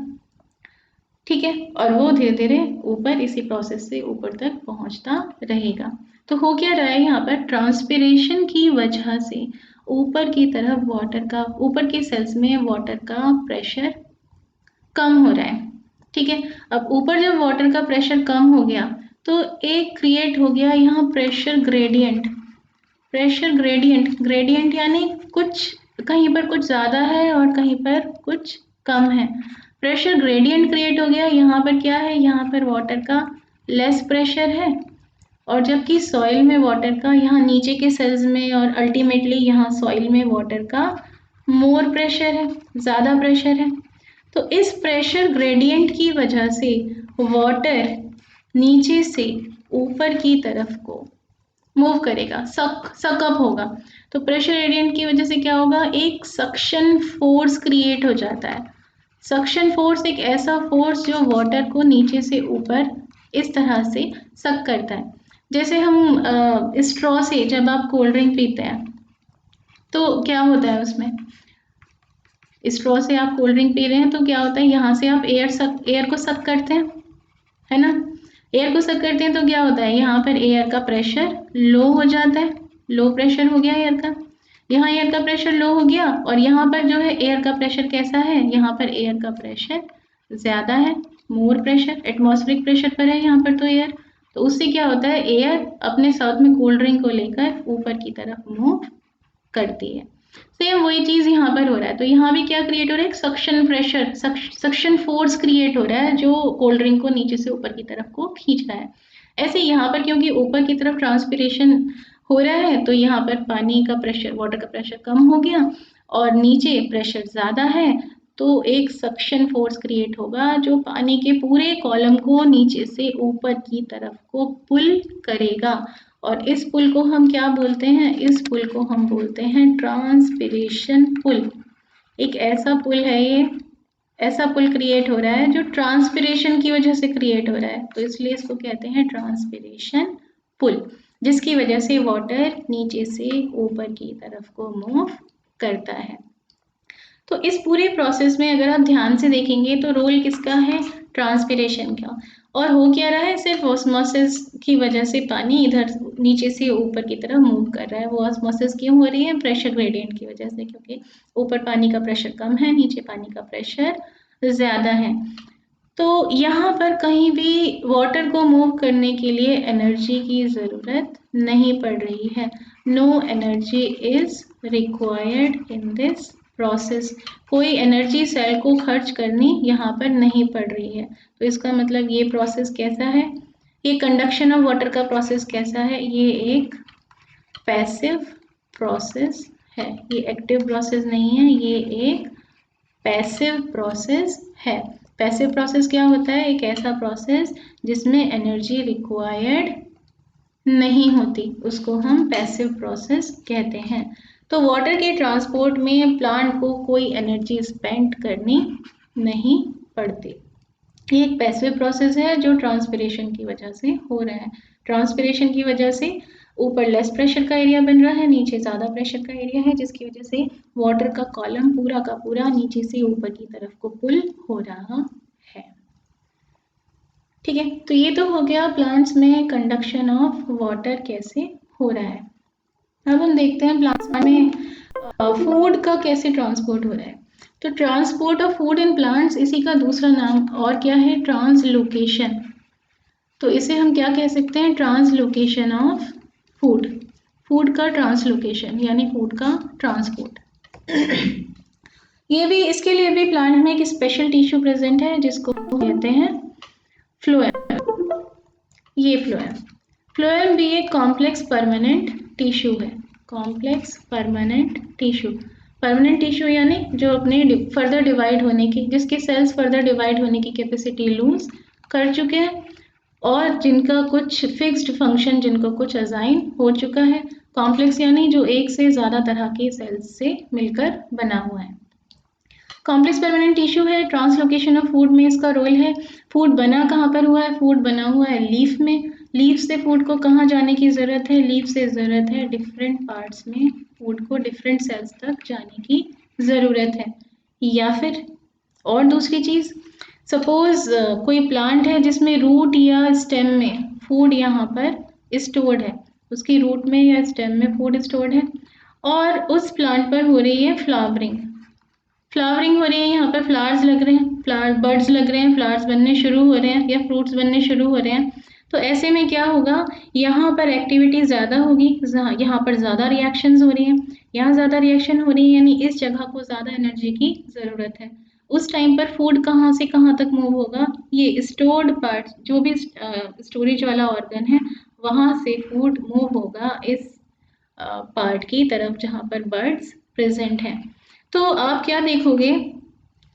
ठीक है, और वो धीरे धीरे ऊपर इसी प्रोसेस से ऊपर तक पहुंचता रहेगा। तो हो क्या रहा है यहाँ पर? ट्रांसपिरेशन की वजह से ऊपर की तरफ वाटर का, ऊपर के सेल्स में वाटर का प्रेशर कम हो रहा है। ठीक है, अब ऊपर जब वाटर का प्रेशर कम हो गया, तो एक क्रिएट हो गया यहाँ pressure gradient. Pressure gradient, gradient यानी कुछ कहीं पर कुछ ज़्यादा है और कहीं पर कुछ कम है। प्रेशर ग्रेडियंट क्रिएट हो गया। यहाँ पर क्या है? यहाँ पर वाटर का लेस प्रेशर है, और जबकि सॉइल में वाटर का, यहाँ नीचे के सेल्स में और अल्टीमेटली यहाँ सॉइल में वाटर का मोर प्रेशर है, ज़्यादा प्रेशर है। तो इस प्रेशर ग्रेडियंट की वजह से वाटर नीचे से ऊपर की तरफ को मूव करेगा, सकअप होगा। तो प्रेशर ग्रेडियंट की वजह से क्या होगा? एक सक्शन फोर्स क्रिएट हो जाता है। सक्शन फोर्स एक ऐसा फोर्स जो वाटर को नीचे से ऊपर इस तरह से सक करता है। जैसे हम स्ट्रॉ से जब आप कोल्ड ड्रिंक पीते हैं तो क्या होता है उसमें? स्ट्रॉ से आप कोल्ड ड्रिंक पी रहे हैं तो क्या होता है? यहाँ से आप एयर को सक करते हैं, है ना? एयर को सक करते हैं तो क्या होता है? यहाँ पर एयर का प्रेशर लो हो जाता है, लो प्रेशर हो गया एयर का। यहाँ एयर का प्रेशर लो हो गया और यहाँ पर जो है एयर का प्रेशर कैसा है, यहाँ पर एयर का प्रेशर ज़्यादा है, मोर प्रेशर, एटमॉस्फेरिक प्रेशर पर है यहाँ पर तो एयर, तो उससे क्या होता है एयर अपने साथ में कोल्ड ड्रिंक को लेकर ऊपर की तरफ मूव करती है। सेम वही चीज़ यहाँ पर हो रहा है, तो यहाँ भी क्या क्रिएट हो रहा है, एक suction pressure, suction force create हो रहा है जो कोल्ड ड्रिंक को नीचे से ऊपर की तरफ को खींच रहा है। ऐसे यहाँ पर क्योंकि ऊपर की तरफ ट्रांसपिरेशन हो रहा है तो यहाँ पर पानी का प्रेशर, वाटर का प्रेशर कम हो गया और नीचे प्रेशर ज़्यादा है, तो एक सक्शन फोर्स क्रिएट होगा जो पानी के पूरे कॉलम को नीचे से ऊपर की तरफ को पुल करेगा। और इस पुल को हम क्या बोलते हैं, इस पुल को हम बोलते हैं ट्रांसपिरेशन पुल। एक ऐसा पुल है ये, ऐसा पुल क्रिएट हो रहा है जो ट्रांसपिरेशन की वजह से क्रिएट हो रहा है, तो इसलिए इसको कहते हैं ट्रांसपिरेशन पुल, जिसकी वजह से वाटर नीचे से ऊपर की तरफ को मूव करता है। तो इस पूरे प्रोसेस में अगर आप ध्यान से देखेंगे तो रोल किसका है, ट्रांसपिरेशन का। और हो क्या रहा है, सिर्फ ऑस्मोसिस की वजह से पानी इधर नीचे से ऊपर की तरफ मूव कर रहा है। वो ऑस्मोसिस क्यों हो रही है, प्रेशर ग्रेडियंट की वजह से, क्योंकि ऊपर पानी का प्रेशर कम है, नीचे पानी का प्रेशर ज़्यादा है। तो यहाँ पर कहीं भी वाटर को मूव करने के लिए एनर्जी की ज़रूरत नहीं पड़ रही है। No energy is required in this process. कोई एनर्जी सेल को खर्च करनी यहाँ पर नहीं पड़ रही है। तो इसका मतलब ये प्रोसेस कैसा है, ये कंडक्शन ऑफ वाटर का प्रोसेस कैसा है, ये एक पैसिव प्रोसेस है, ये एक्टिव प्रोसेस नहीं है, ये एक पैसिव प्रोसेस है। पैसिव प्रोसेस क्या होता है, एक ऐसा प्रोसेस जिसमें एनर्जी रिक्वायर्ड नहीं होती, उसको हम पैसिव प्रोसेस कहते हैं। तो वाटर के ट्रांसपोर्ट में प्लांट को कोई एनर्जी स्पेंड करनी नहीं पड़ती। ये एक पैसिव प्रोसेस है जो ट्रांसपिरेशन की वजह से हो रहा है। ट्रांसपिरेशन की वजह से ऊपर लेस प्रेशर का एरिया बन रहा है, नीचे ज़्यादा प्रेशर का एरिया है, जिसकी वजह से वाटर का कॉलम पूरा का पूरा नीचे से ऊपर की तरफ को पुल हो रहा है। ठीक है, तो ये तो हो गया प्लांट्स में कंडक्शन ऑफ वाटर कैसे हो रहा है। अब हम देखते हैं प्लांट्स में फूड का कैसे ट्रांसपोर्ट हो रहा है। तो transport of food in plants, इसी का दूसरा नाम और क्या है, ट्रांसलोकेशन। तो इसे हम क्या कह सकते हैं, ट्रांसलोकेशन ऑफ फूड, फूड का ट्रांसलोकेशन यानी फूड का ट्रांसपोर्ट। ये भी, इसके लिए भी प्लांट में एक स्पेशल टिश्यू प्रेजेंट है जिसको कहते हैं फ्लोएम। ये फ्लोएम भी एक कॉम्प्लेक्स परमानेंट टिश्यू है, complex permanent tissue. Permanent tissue यानी जो अपने फर्दर डिवाइड होने की, जिसके सेल्स फर्दर डिवाइड होने की कैपेसिटी लूज कर चुके हैं और जिनका कुछ फिक्स्ड फंक्शन, जिनको कुछ असाइन हो चुका है। कॉम्प्लेक्स यानी जो एक से ज़्यादा तरह के सेल्स से मिलकर बना हुआ है। कॉम्प्लेक्स परमानेंट टिश्यू है। ट्रांसलोकेशन ऑफ फूड में इसका रोल है। फूड बना कहाँ पर हुआ है, फूड बना हुआ है लीफ में। लीफ से फूड को कहाँ जाने की ज़रूरत है, लीफ से ज़रूरत है डिफरेंट पार्ट्स में फूड को डिफरेंट सेल्स तक जाने की ज़रूरत है। या फिर और दूसरी चीज़, सपोज कोई प्लांट है जिसमें रूट या स्टेम में फूड यहाँ पर स्टोर्ड है, उसकी रूट में या स्टेम में फूड स्टोर्ड है और उस प्लांट पर हो रही है फ्लावरिंग। फ्लावरिंग हो रही है, यहाँ पर फ्लावर्स लग रहे हैं, फ्लावर बर्ड्स लग रहे हैं, फ्लावर्स बनने शुरू हो रहे हैं या फ्रूट्स बनने शुरू हो रहे हैं। तो ऐसे में क्या होगा, यहाँ पर एक्टिविटी ज़्यादा होगी, यहाँ पर ज़्यादा रिएक्शंस हो रही हैं, यहाँ ज़्यादा रिएक्शन हो रही है, यानी इस जगह को ज़्यादा एनर्जी की ज़रूरत है। उस टाइम पर फूड कहाँ से कहाँ तक मूव होगा, ये स्टोर्ड पार्ट, जो भी स्टोरेज वाला ऑर्गन है वहाँ से फूड मूव होगा इस पार्ट की तरफ जहाँ पर बर्ड्स प्रेजेंट हैं। तो आप क्या देखोगे,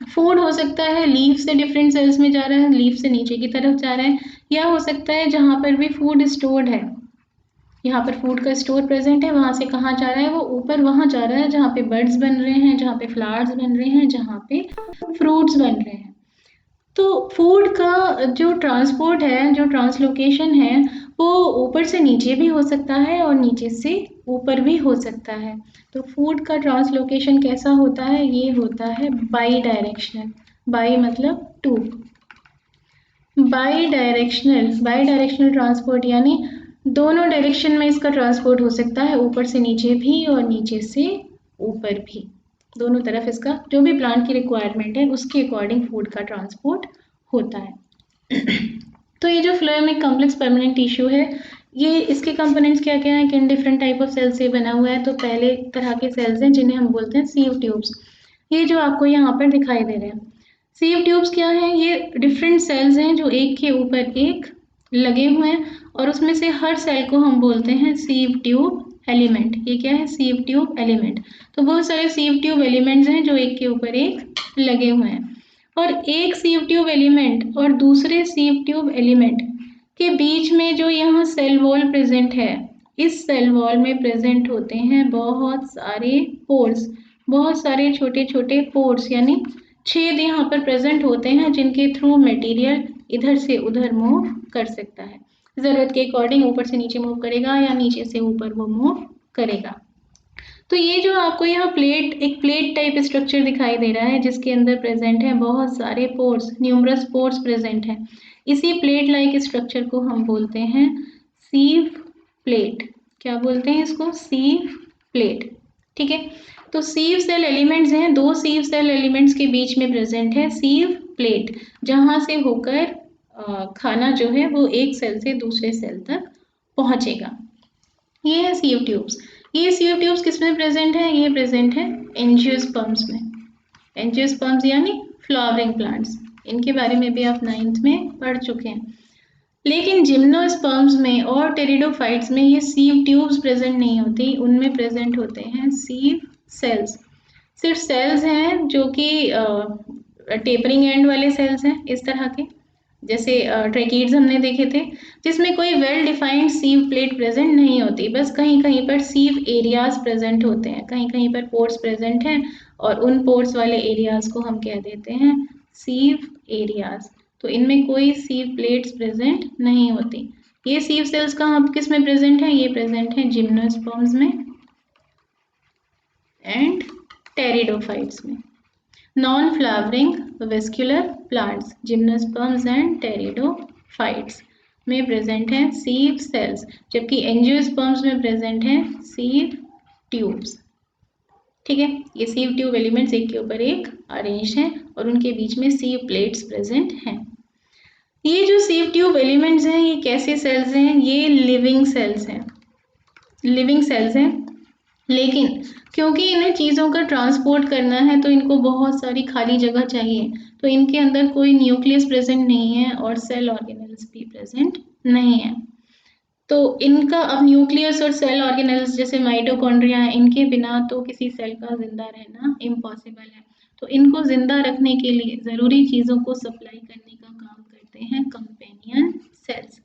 फूड हो सकता है लीफ से डिफरेंट सेल्स में जा रहा है, लीफ से नीचे की तरफ जा रहा है, या हो सकता है जहाँ पर भी फूड स्टोर्ड है, यहाँ पर फूड का स्टोर प्रेजेंट है, वहाँ से कहाँ जा रहा है, वो ऊपर वहाँ जा रहा है जहाँ पे बर्ड्स बन रहे हैं, जहाँ पे फ्लावर्स बन रहे हैं, जहाँ पे फ्रूट्स बन रहे हैं। तो फूड का जो ट्रांसपोर्ट है, जो ट्रांसलोकेशन है, वो ऊपर से नीचे भी हो सकता है और नीचे से ऊपर भी हो सकता है। तो फूड का ट्रांसलोकेशन कैसा होता है, ये होता है बाई डायरेक्शनल। बाई मतलब टू, बाई डायरेक्शनल ट्रांसपोर्ट यानी दोनों डायरेक्शन में इसका ट्रांसपोर्ट हो सकता है, ऊपर से नीचे भी और नीचे से ऊपर भी, दोनों तरफ इसका जो भी प्लांट की रिक्वायरमेंट है उसके अकॉर्डिंग फूड का ट्रांसपोर्ट होता है। तो ये जो फ्लोएम एक कॉम्प्लेक्स परमानेंट टिश्यू है, ये इसके कंपोनेंट्स क्या क्या हैं, किन डिफरेंट टाइप ऑफ सेल से बना हुआ है। तो पहले तरह के सेल्स हैं जिन्हें हम बोलते हैं सीव ट्यूब्स। ये जो आपको यहाँ पर दिखाई दे रहे हैं सीव ट्यूब्स क्या हैं, ये डिफरेंट सेल्स हैं जो एक के ऊपर एक लगे हुए हैं और उसमें से हर सेल को हम बोलते हैं सीव ट्यूब एलिमेंट। ये क्या है, सीव ट्यूब एलिमेंट। तो बहुत सारे सीव ट्यूब एलिमेंट्स हैं जो एक के ऊपर एक लगे हुए हैं और एक सीव ट्यूब एलिमेंट और दूसरे सीव ट्यूब एलिमेंट के बीच में जो यहाँ सेल वॉल प्रेजेंट है, इस सेल वॉल में प्रेजेंट होते हैं बहुत सारे पोर्स, बहुत सारे छोटे छोटे पोर्स यानी छेद यहाँ पर प्रेजेंट होते हैं जिनके थ्रू मटेरियल इधर से उधर मूव कर सकता है। ज़रूरत के अकॉर्डिंग ऊपर से नीचे मूव करेगा या नीचे से ऊपर वो मूव करेगा। तो ये जो आपको यहाँ एक प्लेट टाइप स्ट्रक्चर दिखाई दे रहा है जिसके अंदर प्रेजेंट है बहुत सारे पोर्स, न्यूमरस पोर्स प्रेजेंट हैं। इसी प्लेट लाइक स्ट्रक्चर को हम बोलते हैं सीव प्लेट। क्या बोलते हैं इसको, सीव प्लेट। ठीक है, तो सीव सेल एलिमेंट्स हैं, दो सीव सेल एलिमेंट्स के बीच में प्रेजेंट है सीव प्लेट, जहां से होकर खाना जो है वो एक सेल से दूसरे सेल तक पहुंचेगा। ये है सीव ट्यूब्स। ये सीव ट्यूब्स किस में प्रेजेंट है, ये प्रेजेंट है एंजियोस्पर्म्स में। एंजियोस्पर्म्स यानी फ्लावरिंग प्लांट्स, इनके बारे में भी आप 9th में पढ़ चुके हैं। लेकिन जिम्नोस्पर्म्स में और टेरिडोफाइट्स में ये सीव ट्यूब्स प्रेजेंट नहीं होती, उनमें प्रेजेंट होते हैं सीव सेल्स। सिर्फ सेल्स हैं जो कि टेपरिंग एंड वाले सेल्स हैं इस तरह के, जैसे ट्रैकीड्स हमने देखे थे, जिसमें कोई वेल डिफाइंड सीव प्लेट प्रेजेंट नहीं होती, बस कहीं कहीं पर सीव एरियाज प्रेजेंट होते हैं, कहीं कहीं पर पोर्स प्रेजेंट हैं और उन पोर्स वाले एरियाज को हम कह देते हैं सीव एरियाज। तो इनमें कोई सीव प्लेट्स प्रेजेंट नहीं होती। ये सीव सेल्स कहाँ किस में प्रेजेंट है, ये प्रेजेंट है जिम्नोस्पर्म्स में एंड टेरिडोफाइट्स में। Non flowering vascular plants gymnosperms and pteridophytes में प्रेजेंट है सीव सेल्स, जबकि एंजियोस्पर्म्स में प्रेजेंट है सीव ट्यूब्स। ठीक है, ये सीव ट्यूब एलिमेंट्स एक के ऊपर एक अरेंज हैं और उनके बीच में सीव प्लेट्स प्रेजेंट हैं। ये जो सीव ट्यूब एलिमेंट्स हैं ये कैसे सेल्स हैं, ये लिविंग सेल्स हैं, लिविंग सेल्स हैं। लेकिन क्योंकि इन्हें चीज़ों का ट्रांसपोर्ट करना है तो इनको बहुत सारी खाली जगह चाहिए, तो इनके अंदर कोई न्यूक्लियस प्रेजेंट नहीं है और सेल ऑर्गेनेल्स भी प्रेजेंट नहीं है। तो इनका अब न्यूक्लियस और सेल ऑर्गेनेल्स जैसे माइटोकॉन्ड्रिया हैं, इनके बिना तो किसी सेल का जिंदा रहना इम्पॉसिबल है। तो इनको जिंदा रखने के लिए ज़रूरी चीज़ों को सप्लाई करने का काम करते हैं कंपेनियन सेल्स।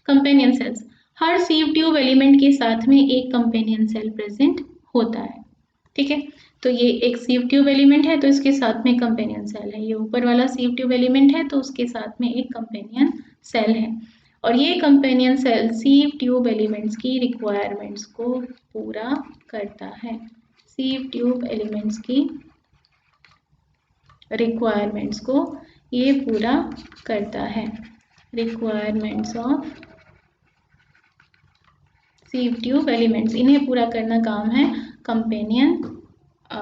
कंपेनियन सेल्स, हर सीव ट्यूब एलिमेंट के साथ में एक कंपेनियन सेल प्रेजेंट होता है। ठीक है, तो ये एक सीव ट्यूब एलिमेंट है तो इसके साथ में कंपेनियन सेल है, ये ऊपर वाला सीव ट्यूब एलिमेंट है तो उसके साथ में एक कंपेनियन सेल है और ये companion cell sieve tube elements की रिक्वायरमेंट्स को पूरा करता है। सीव ट्यूब एलिमेंट्स की रिक्वायरमेंट्स को ये पूरा करता है। Requirements of sieve tube elements, इन्हें पूरा करना काम है कंपेनियन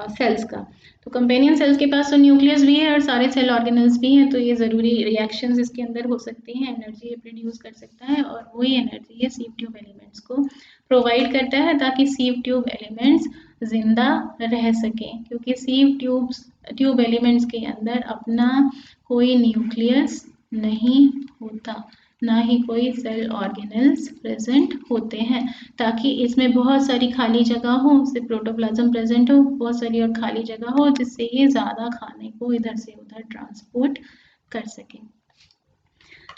सेल्स का। तो कंपेनियन सेल्स के पास तो न्यूक्लियस भी है और सारे सेल ऑर्गेनल्स भी हैं, तो ये ज़रूरी रिएक्शंस इसके अंदर हो सकती हैं, एनर्जी ये प्रोड्यूस कर सकता है और वही एनर्जी ये सीव ट्यूब एलिमेंट्स को प्रोवाइड करता है ताकि सीव ट्यूब एलिमेंट्स जिंदा रह सकें, क्योंकि सीव ट्यूब एलिमेंट्स के अंदर अपना कोई न्यूक्लियस नहीं होता, ना ही कोई सेल ऑर्गेनल्स प्रेजेंट होते हैं, ताकि इसमें बहुत सारी खाली जगह हो, उससे प्रोटोप्लाज्म प्रेजेंट हो, बहुत सारी और खाली जगह हो जिससे ये ज़्यादा खाने को इधर से उधर ट्रांसपोर्ट कर सके।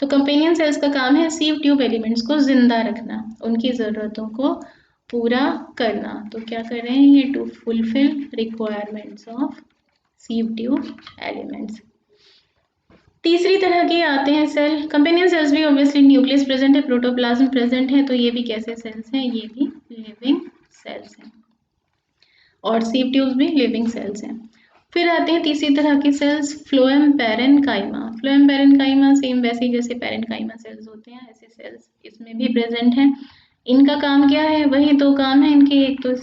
तो कंपेनियन सेल्स का काम है सीव ट्यूब एलिमेंट्स को जिंदा रखना, उनकी ज़रूरतों को पूरा करना। तो क्या कर रहे हैं ये, to fulfil requirements of sieve tube elements. तीसरी तरह के आते हैं सेल, कंपेनियन सेल्स भी ऑब्वियसली न्यूक्लियस प्रेजेंट है, प्रोटोप्लाज्म प्रेजेंट है, तो ये भी कैसे सेल्स हैं, ये भी लिविंग सेल्स हैं और सीव ट्यूब्स भी लिविंग सेल्स हैं। फिर आते हैं तीसरी तरह के cells, phloem parenchyma. Phloem parenchyma same वैसे ही जैसे पैरेन्काइमा सेल्स होते हैं ऐसे सेल्स इसमें भी प्रेजेंट हैं इनका काम क्या है? वही दो काम है इनके, एक तो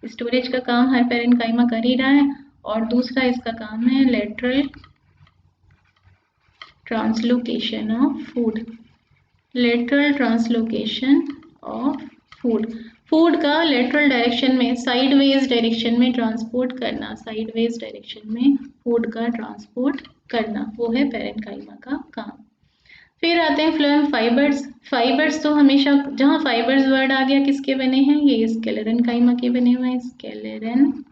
स्टोरेज का काम हर पैरेन्काइमा कर ही रहा है, और दूसरा इसका काम है lateral translocation of food. Lateral translocation of food, food का लेटरल डायरेक्शन में, साइडवेज डायरेक्शन में ट्रांसपोर्ट करना, साइडवेज डायरेक्शन में फूड का ट्रांसपोर्ट करना, वो है पैरेन्काइमा का काम। फिर आते हैं फ्लोएम फाइबर्स। फाइबर्स तो हमेशा, जहाँ फाइबर्स वर्ड आ गया किसके बने हैं? ये स्केलेरेन्काइमा के बने हुए हैं, स्केलेरेन्काइमा।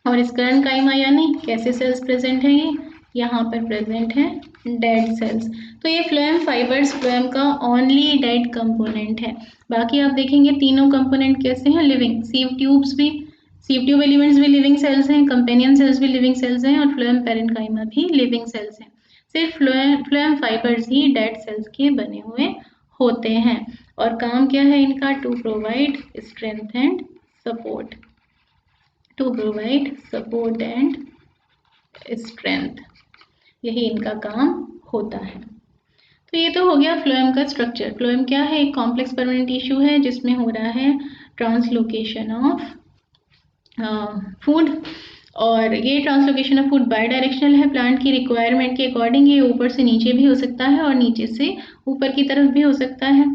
और स्केलेरेन्काइमा यानी कैसे सेल्स प्रेजेंट है? ये यहाँ पर प्रेजेंट है डेड सेल्स। तो ये फ्लोएम फाइबर्स फ्लोएम का ओनली डेड कंपोनेंट है। बाकी आप देखेंगे तीनों कंपोनेंट कैसे हैं? लिविंग। सीव ट्यूब्स भी, सीव ट्यूब एलिमेंट्स भी लिविंग सेल्स हैं, कंपेनियन सेल्स भी लिविंग सेल्स हैं, और फ्लोएम पैरेन्काइमा भी लिविंग सेल्स हैं। सिर्फ फ्लोएम फाइबर्स ही डेड सेल्स के बने हुए होते हैं। और काम क्या है इनका? To provide strength and support, to provide support and strength, यही इनका काम होता है। तो ये तो हो गया फ्लोएम का स्ट्रक्चर। फ्लोएम क्या है? एक कॉम्प्लेक्स परमानेंट टिश्यू है जिसमें हो रहा है ट्रांसलोकेशन ऑफ फूड, और ये translocation of food by directional है। प्लांट की रिक्वायरमेंट के अकॉर्डिंग ये ऊपर से नीचे भी हो सकता है और नीचे से ऊपर की तरफ भी हो सकता है।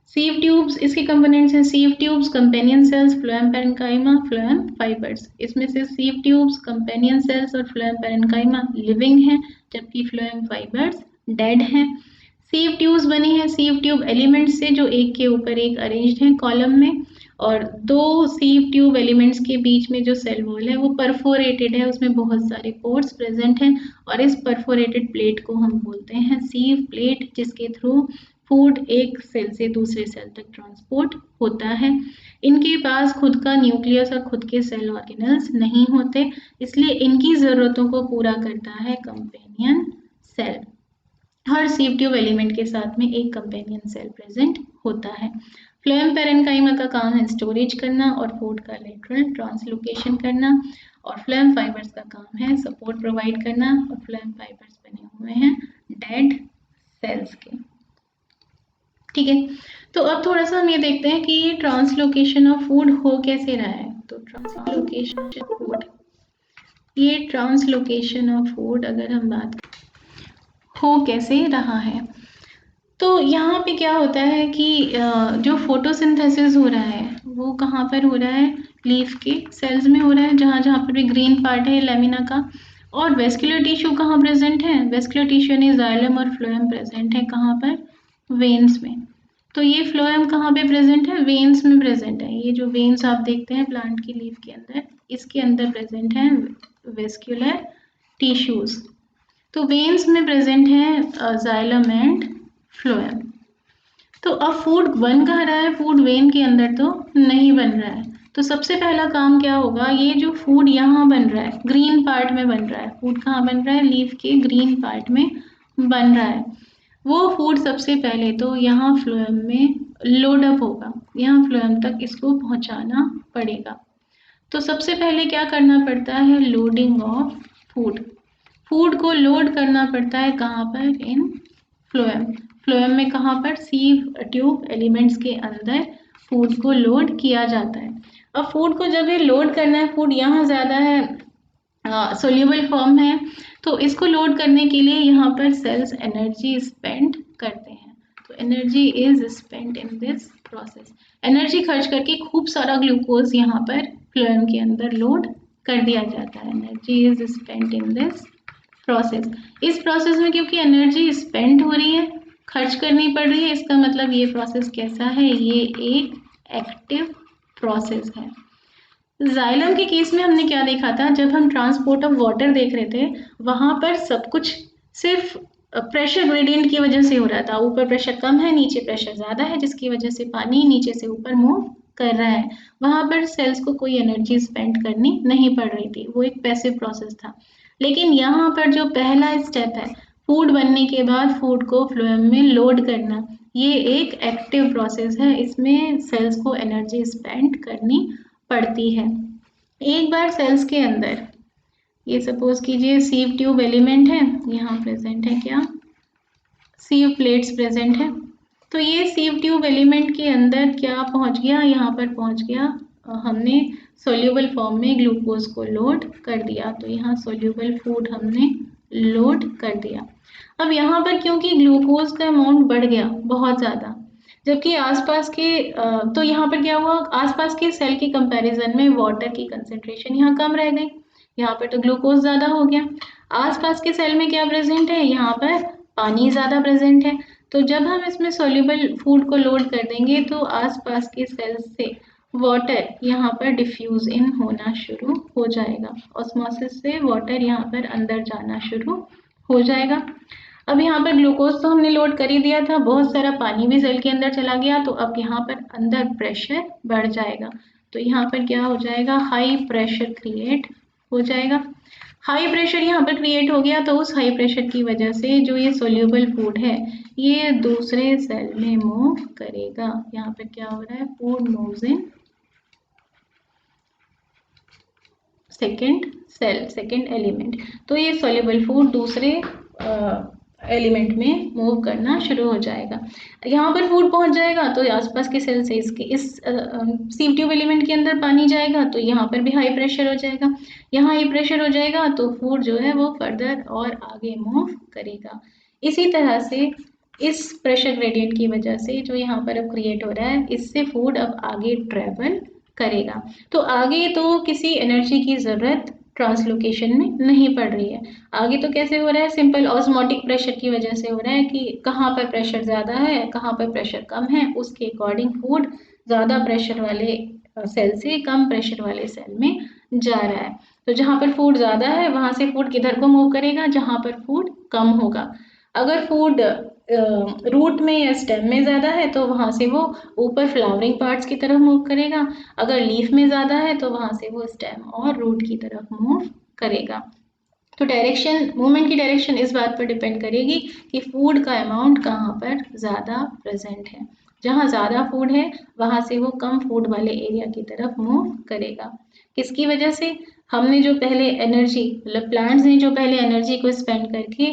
सीव ट्यूब्स इसके कंपोनेंट्स हैं, sieve tubes, companion cells, phloem parenchyma, phloem fibres. इसमें से सीव ट्यूब्स, कंपेनियन सेल्स और फ्लोएम पैरेन्काइमा लिविंग हैं, जबकि फ्लोएम फाइबर्स डेड हैं। सीव ट्यूब्स बनी है सीव ट्यूब एलिमेंट्स से, जो एक के ऊपर एक अरेंज्ड हैं कॉलम में, और दो सीव ट्यूब एलिमेंट्स के बीच में जो सेल वॉल है वो परफोरेटेड है, उसमें बहुत सारे पोर्स प्रेजेंट हैं, और इस परफोरेटेड प्लेट को हम बोलते हैं सीव प्लेट, जिसके थ्रू फूड एक सेल से दूसरे सेल तक ट्रांसपोर्ट होता है। इनके पास खुद का न्यूक्लियस और खुद के सेल ऑर्गेनल्स नहीं होते, इसलिए इनकी ज़रूरतों को पूरा करता है कंपेनियन सेल। हर सीव ट्यूब एलिमेंट के साथ में एक कंपेनियन सेल प्रेजेंट होता है। फ्लोएम पैरेन्काइमा का काम है स्टोरेज करना और फूड का लेटरल ट्रांसलोकेशन करना, और फ्लोएम फाइबर्स का काम है सपोर्ट प्रोवाइड करना, और फ्लोएम फाइबर्स बने हुए हैं डेड सेल्स के। ठीक है, तो अब थोड़ा सा हम ये देखते हैं कि ये ट्रांसलोकेशन ऑफ फूड हो कैसे रहा है। तो ट्रांसलोकेशन फूड, ये ट्रांसलोकेशन ऑफ फूड अगर हम बात हो कैसे रहा है, तो यहाँ पे क्या होता है कि जो फोटोसिंथेसिस हो रहा है वो कहाँ पर हो रहा है? लीफ के सेल्स में हो रहा है, जहाँ जहाँ पर भी ग्रीन पार्ट है लेमिना का। और वेस्कुलर टिश्यू कहाँ प्रेजेंट है? वेस्कुलर टिश्यू यानी जाइलम और फ्लोएम प्रेजेंट है कहाँ पर? वेन्स में। तो ये फ्लोएम कहाँ पे प्रेजेंट है? वेन्स में प्रेजेंट है। ये जो वेन्स आप देखते हैं प्लांट की लीफ के अंदर, इसके अंदर प्रेजेंट है वेस्कुलर टिश्यूज। तो वेन्स में प्रेजेंट है जाइलम एंड फ्लोएम। तो अब फूड बन कहाँ रहा है? फूड वेन के अंदर तो नहीं बन रहा है। तो सबसे पहला काम क्या होगा? ये जो फूड यहाँ बन रहा है, ग्रीन पार्ट में बन रहा है, फूड कहाँ बन रहा है? लीफ के ग्रीन पार्ट में बन रहा है। वो फूड सबसे पहले तो यहाँ फ्लोएम में लोड अप होगा, यहाँ फ्लोएम तक इसको पहुँचाना पड़ेगा। तो सबसे पहले क्या करना पड़ता है? Loading of food. फूड को लोड करना पड़ता है कहाँ पर? इन फ्लोएम। फ्लोएम में कहाँ पर? सीव ट्यूब एलिमेंट्स के अंदर फूड को लोड किया जाता है। अब फूड को जब ये लोड करना है, फूड यहाँ ज़्यादा है, सोल्यूबल फॉर्म है, तो इसको लोड करने के लिए यहाँ पर सेल्स एनर्जी स्पेंड करते हैं। तो energy is spend in this process. Energy खर्च करके खूब सारा ग्लूकोज यहाँ पर फ्लोएम के अंदर लोड कर दिया जाता है। Energy is spend in this process. इस प्रोसेस में क्योंकि एनर्जी स्पेंड हो रही है, खर्च करनी पड़ रही है, इसका मतलब ये प्रोसेस कैसा है? ये एक एक्टिव प्रोसेस है। जाइलम के केस में हमने क्या देखा था? जब हम ट्रांसपोर्ट ऑफ वाटर देख रहे थे, वहां पर सब कुछ सिर्फ प्रेशर ग्रेडियंट की वजह से हो रहा था। ऊपर प्रेशर कम है, नीचे प्रेशर ज़्यादा है, जिसकी वजह से पानी नीचे से ऊपर मूव कर रहा है। वहां पर सेल्स को कोई एनर्जी स्पेंड करनी नहीं पड़ रही थी, वो एक पैसिव प्रोसेस था। लेकिन यहाँ पर जो पहला स्टेप है, फूड बनने के बाद फूड को फ्लोएम में लोड करना, ये एक एक्टिव प्रोसेस है। इसमें सेल्स को एनर्जी स्पेंड करनी पड़ती है। एक बार सेल्स के अंदर, ये सपोज कीजिए सीव ट्यूब एलिमेंट है, यहाँ प्रेजेंट है क्या? सीव प्लेट्स प्रेजेंट है। तो ये सीव ट्यूब एलिमेंट के अंदर क्या पहुंच गया, यहाँ पर पहुंच गया, हमने सोल्यूबल फॉर्म में ग्लूकोज को लोड कर दिया। तो यहाँ सोल्यूबल फूड हमने लोड कर दिया। अब यहाँ पर क्योंकि ग्लूकोज का अमाउंट बढ़ गया बहुत ज़्यादा, जबकि आसपास के तो यहाँ पर क्या हुआ, आसपास के सेल के कंपैरिजन में वाटर की कंसेंट्रेशन यहाँ कम रह गई। यहाँ पर तो ग्लूकोज ज़्यादा हो गया। आसपास के सेल में क्या प्रेजेंट है, यहाँ पर पानी ज़्यादा प्रेजेंट है। तो जब हम इसमें सोल्यूबल फूड को लोड कर देंगे तो आसपास के सेल्स से वाटर यहाँ पर डिफ्यूज इन होना शुरू हो जाएगा। ऑस्मोसिस से वाटर यहाँ पर अंदर जाना शुरू हो जाएगा। अब यहाँ पर ग्लूकोज तो हमने लोड कर ही दिया था, बहुत सारा पानी भी सेल के अंदर चला गया, तो अब यहाँ पर अंदर प्रेशर बढ़ जाएगा। तो यहाँ पर क्या हो जाएगा, हाई प्रेशर क्रिएट हो जाएगा। हाई प्रेशर यहाँ पर क्रिएट हो गया, तो उस हाई प्रेशर की वजह से जो ये सोल्यूबल फूड है ये दूसरे सेल में मूव करेगा। यहाँ पर क्या हो रहा है, food moves in second cell, second element. तो ये सोल्यूबल फूड दूसरे एलिमेंट में मूव करना शुरू हो जाएगा। यहाँ पर फूड पहुँच जाएगा तो आसपास के सेल से इसके इस सीव ट्यूब एलिमेंट के अंदर पानी जाएगा, तो यहाँ पर भी हाई प्रेशर हो जाएगा। यहाँ हाई प्रेशर हो जाएगा तो फूड जो है वो फर्दर और आगे मूव करेगा। इसी तरह से इस प्रेशर ग्रेडियंट की वजह से जो यहाँ पर अब क्रिएट हो रहा है, इससे फूड अब आगे ट्रेवल करेगा। तो आगे तो किसी एनर्जी की ज़रूरत ट्रांसलोकेशन में नहीं पड़ रही है। आगे तो कैसे हो रहा है, सिंपल ऑस्मोटिक प्रेशर की वजह से हो रहा है कि कहाँ पर प्रेशर ज़्यादा है, कहाँ पर प्रेशर कम है, उसके अकॉर्डिंग फूड ज़्यादा प्रेशर वाले सेल से कम प्रेशर वाले सेल में जा रहा है। तो जहाँ पर फूड ज़्यादा है वहाँ से फूड किधर को मूव करेगा, जहाँ पर फूड कम होगा। अगर फूड रूट में या स्टेम में ज़्यादा है तो वहाँ से वो ऊपर फ्लावरिंग पार्ट्स की तरफ मूव करेगा। अगर लीफ में ज़्यादा है तो वहाँ से वो स्टेम और रूट की तरफ मूव करेगा। तो डायरेक्शन, मूवमेंट की डायरेक्शन इस बात पर डिपेंड करेगी कि फूड का अमाउंट कहाँ पर ज़्यादा प्रेजेंट है। जहाँ ज़्यादा फूड है वहाँ से वो कम फूड वाले एरिया की तरफ मूव करेगा। किसकी वजह से, हमने जो पहले एनर्जी, मतलब प्लांट्स ने जो पहले एनर्जी को स्पेंड करके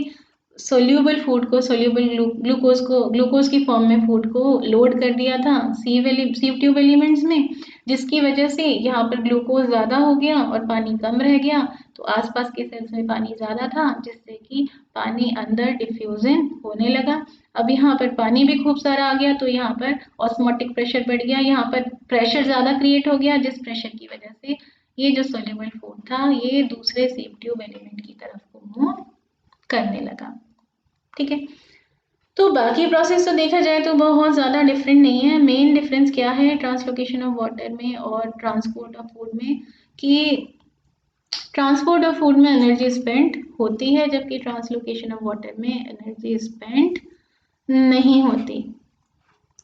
सोल्यूबल फूड को, सोल्यूबल ग्लूकोज की फॉर्म में फूड को लोड कर दिया था सीव ट्यूब एलिमेंट्स में, जिसकी वजह से यहाँ पर ग्लूकोज ज़्यादा हो गया और पानी कम रह गया। तो आसपास के सेल्स में पानी ज़्यादा था जिससे कि पानी अंदर डिफ्यूजन होने लगा। अब यहाँ पर पानी भी खूब सारा आ गया तो यहाँ पर ऑस्मोटिक प्रेशर बढ़ गया, यहाँ पर प्रेशर ज़्यादा क्रिएट हो गया, जिस प्रेशर की वजह से ये जो सोल्यूबल फूड था ये दूसरे सीव ट्यूब एलिमेंट की तरफ को मूव करने लगा। ठीक है, तो बाकी प्रोसेस तो देखा जाए तो बहुत ज़्यादा डिफरेंट नहीं है। मेन डिफरेंस क्या है ट्रांसलोकेशन ऑफ वाटर में और ट्रांसपोर्ट ऑफ फूड में, कि ट्रांसपोर्ट ऑफ फूड में एनर्जी स्पेंड होती है जबकि ट्रांसलोकेशन ऑफ वाटर में एनर्जी स्पेंड नहीं होती।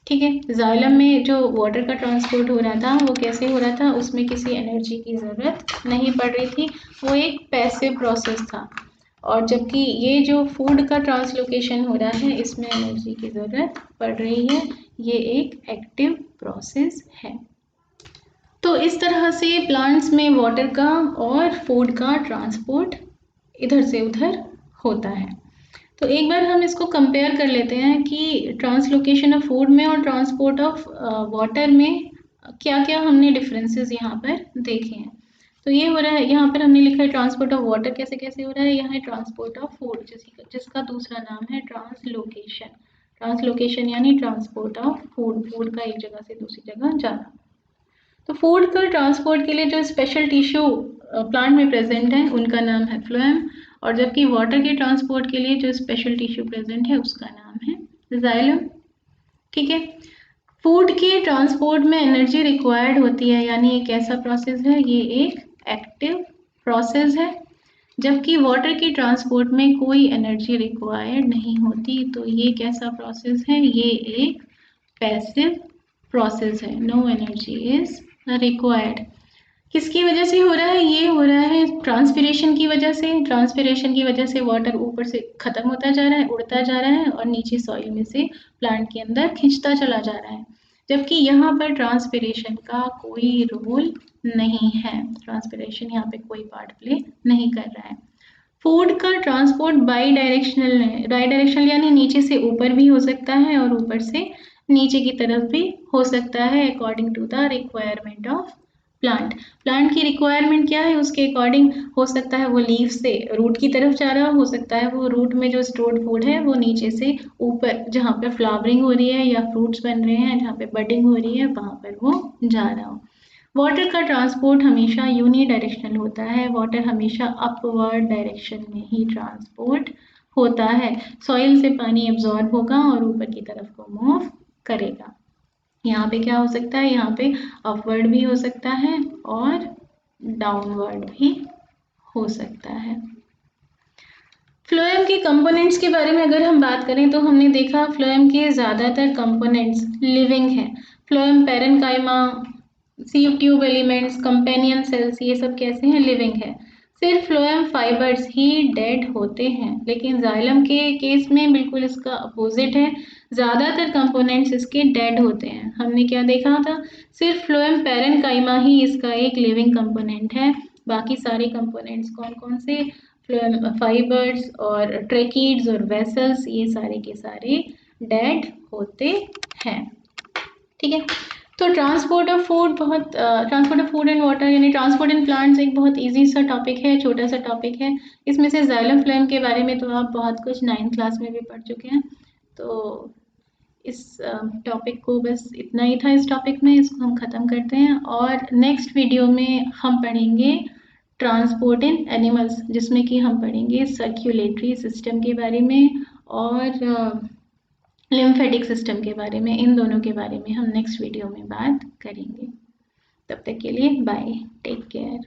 ठीक है, जाइलम में जो वाटर का ट्रांसपोर्ट हो रहा था वो कैसे हो रहा था, उसमें किसी एनर्जी की ज़रूरत नहीं पड़ रही थी, वो एक पैसिव प्रोसेस था। और जबकि ये जो फूड का ट्रांसलोकेशन हो रहा है इसमें एनर्जी की ज़रूरत पड़ रही है, ये एक एक्टिव प्रोसेस है। तो इस तरह से प्लांट्स में वाटर का और फूड का ट्रांसपोर्ट इधर से उधर होता है। तो एक बार हम इसको कंपेयर कर लेते हैं कि ट्रांसलोकेशन ऑफ फूड में और ट्रांसपोर्ट ऑफ वाटर में क्या क्या हमने डिफरेंसेस यहाँ पर देखे हैं। तो ये हो रहा है, यहाँ पर हमने लिखा है ट्रांसपोर्ट ऑफ वाटर कैसे कैसे हो रहा है, यहाँ है ट्रांसपोर्ट ऑफ फूड जिसका दूसरा नाम है ट्रांसलोकेशन। ट्रांसलोकेशन यानी ट्रांसपोर्ट ऑफ फूड, फूड का एक जगह से दूसरी जगह जाना। तो फूड का ट्रांसपोर्ट के लिए जो स्पेशल टिश्यू प्लांट में प्रेजेंट है उनका नाम है फ्लोएम, और जबकि वाटर के ट्रांसपोर्ट के लिए जो स्पेशल टिश्यू प्रेजेंट है उसका नाम है जाइलम। ठीक है, फूड के ट्रांसपोर्ट में एनर्जी रिक्वायर्ड होती है, यानी एक ऐसा प्रोसेस है, ये एक एक्टिव प्रोसेस है, जबकि वाटर के ट्रांसपोर्ट में कोई एनर्जी रिक्वायर्ड नहीं होती। तो ये कैसा प्रोसेस है, ये एक पैसिव प्रोसेस है, नो एनर्जी इज रिक्वायर्ड। किसकी वजह से हो रहा है, ये हो रहा है ट्रांसपिरेशन की वजह से। ट्रांसपिरेशन की वजह से वाटर ऊपर से खत्म होता जा रहा है, उड़ता जा रहा है और नीचे सॉइल में से प्लांट के अंदर खिंचता चला जा रहा है, जबकि यहाँ पर ट्रांसपिरेशन का कोई रोल नहीं है, ट्रांसपिरेशन यहाँ पे कोई पार्ट प्ले नहीं कर रहा है। फूड का ट्रांसपोर्ट बाई डायरेक्शनल है, बाई डायरेक्शनल यानी नीचे से ऊपर भी हो सकता है और ऊपर से नीचे की तरफ भी हो सकता है, according to the requirement of plant. Plant की रिक्वायरमेंट क्या है, उसके अकॉर्डिंग हो सकता है वो लीफ से रूट की तरफ जा रहा हो सकता है वो रूट में जो स्टोर्ड फूड है वो नीचे से ऊपर जहाँ पे फ्लावरिंग हो रही है या फ्रूट्स बन रहे हैं, जहाँ पे बडिंग हो रही है, वहां पर वो जा रहा हो। वाटर का ट्रांसपोर्ट हमेशा यूनी डायरेक्शनल होता है, वाटर हमेशा अपवर्ड डायरेक्शन में ही ट्रांसपोर्ट होता है। सॉइल से पानी एब्जॉर्ब होगा और ऊपर की तरफ को मूव करेगा। यहाँ पे क्या हो सकता है, यहाँ पे अपवर्ड भी हो सकता है और डाउनवर्ड भी हो सकता है। फ्लोएम के कंपोनेंट्स के बारे में अगर हम बात करें तो हमने देखा फ्लोएम के ज़्यादातर कंपोनेंट्स लिविंग हैं। Phloem parenchyma, सीव tube elements, companion cells, ये सब कैसे हैं, लिविंग है। सिर्फ फ्लोएम फाइबर्स ही डेड होते हैं, लेकिन जाइलम के केस में बिल्कुल इसका अपोजिट है, ज़्यादातर कंपोनेंट्स इसके डेड होते हैं। हमने क्या देखा था, सिर्फ फ्लोएम पैरेनकाइमा ही इसका एक लिविंग कंपोनेंट है, बाकी सारे कंपोनेंट्स कौन कौन से, फ्लोएम फाइबर्स और ट्रेकीड्स और वेसल्स, ये सारे के सारे डेड होते हैं। ठीक है, तो transport of food and water यानी ट्रांसपोर्ट इन प्लांट्स एक बहुत इजी सा टॉपिक है, छोटा सा टॉपिक है। इसमें से जाइलम फ्लोएम के बारे में तो आप बहुत कुछ 9th क्लास में भी पढ़ चुके हैं। तो इस टॉपिक को बस इतना ही था, इस टॉपिक में इसको हम ख़त्म करते हैं और नेक्स्ट वीडियो में हम पढ़ेंगे ट्रांसपोर्ट इन एनिमल्स, जिसमें कि हम पढ़ेंगे सर्कुलेटरी सिस्टम के बारे में और लिम्फेटिक सिस्टम के बारे में। इन दोनों के बारे में हम नेक्स्ट वीडियो में बात करेंगे। तब तक के लिए बाय, टेक केयर।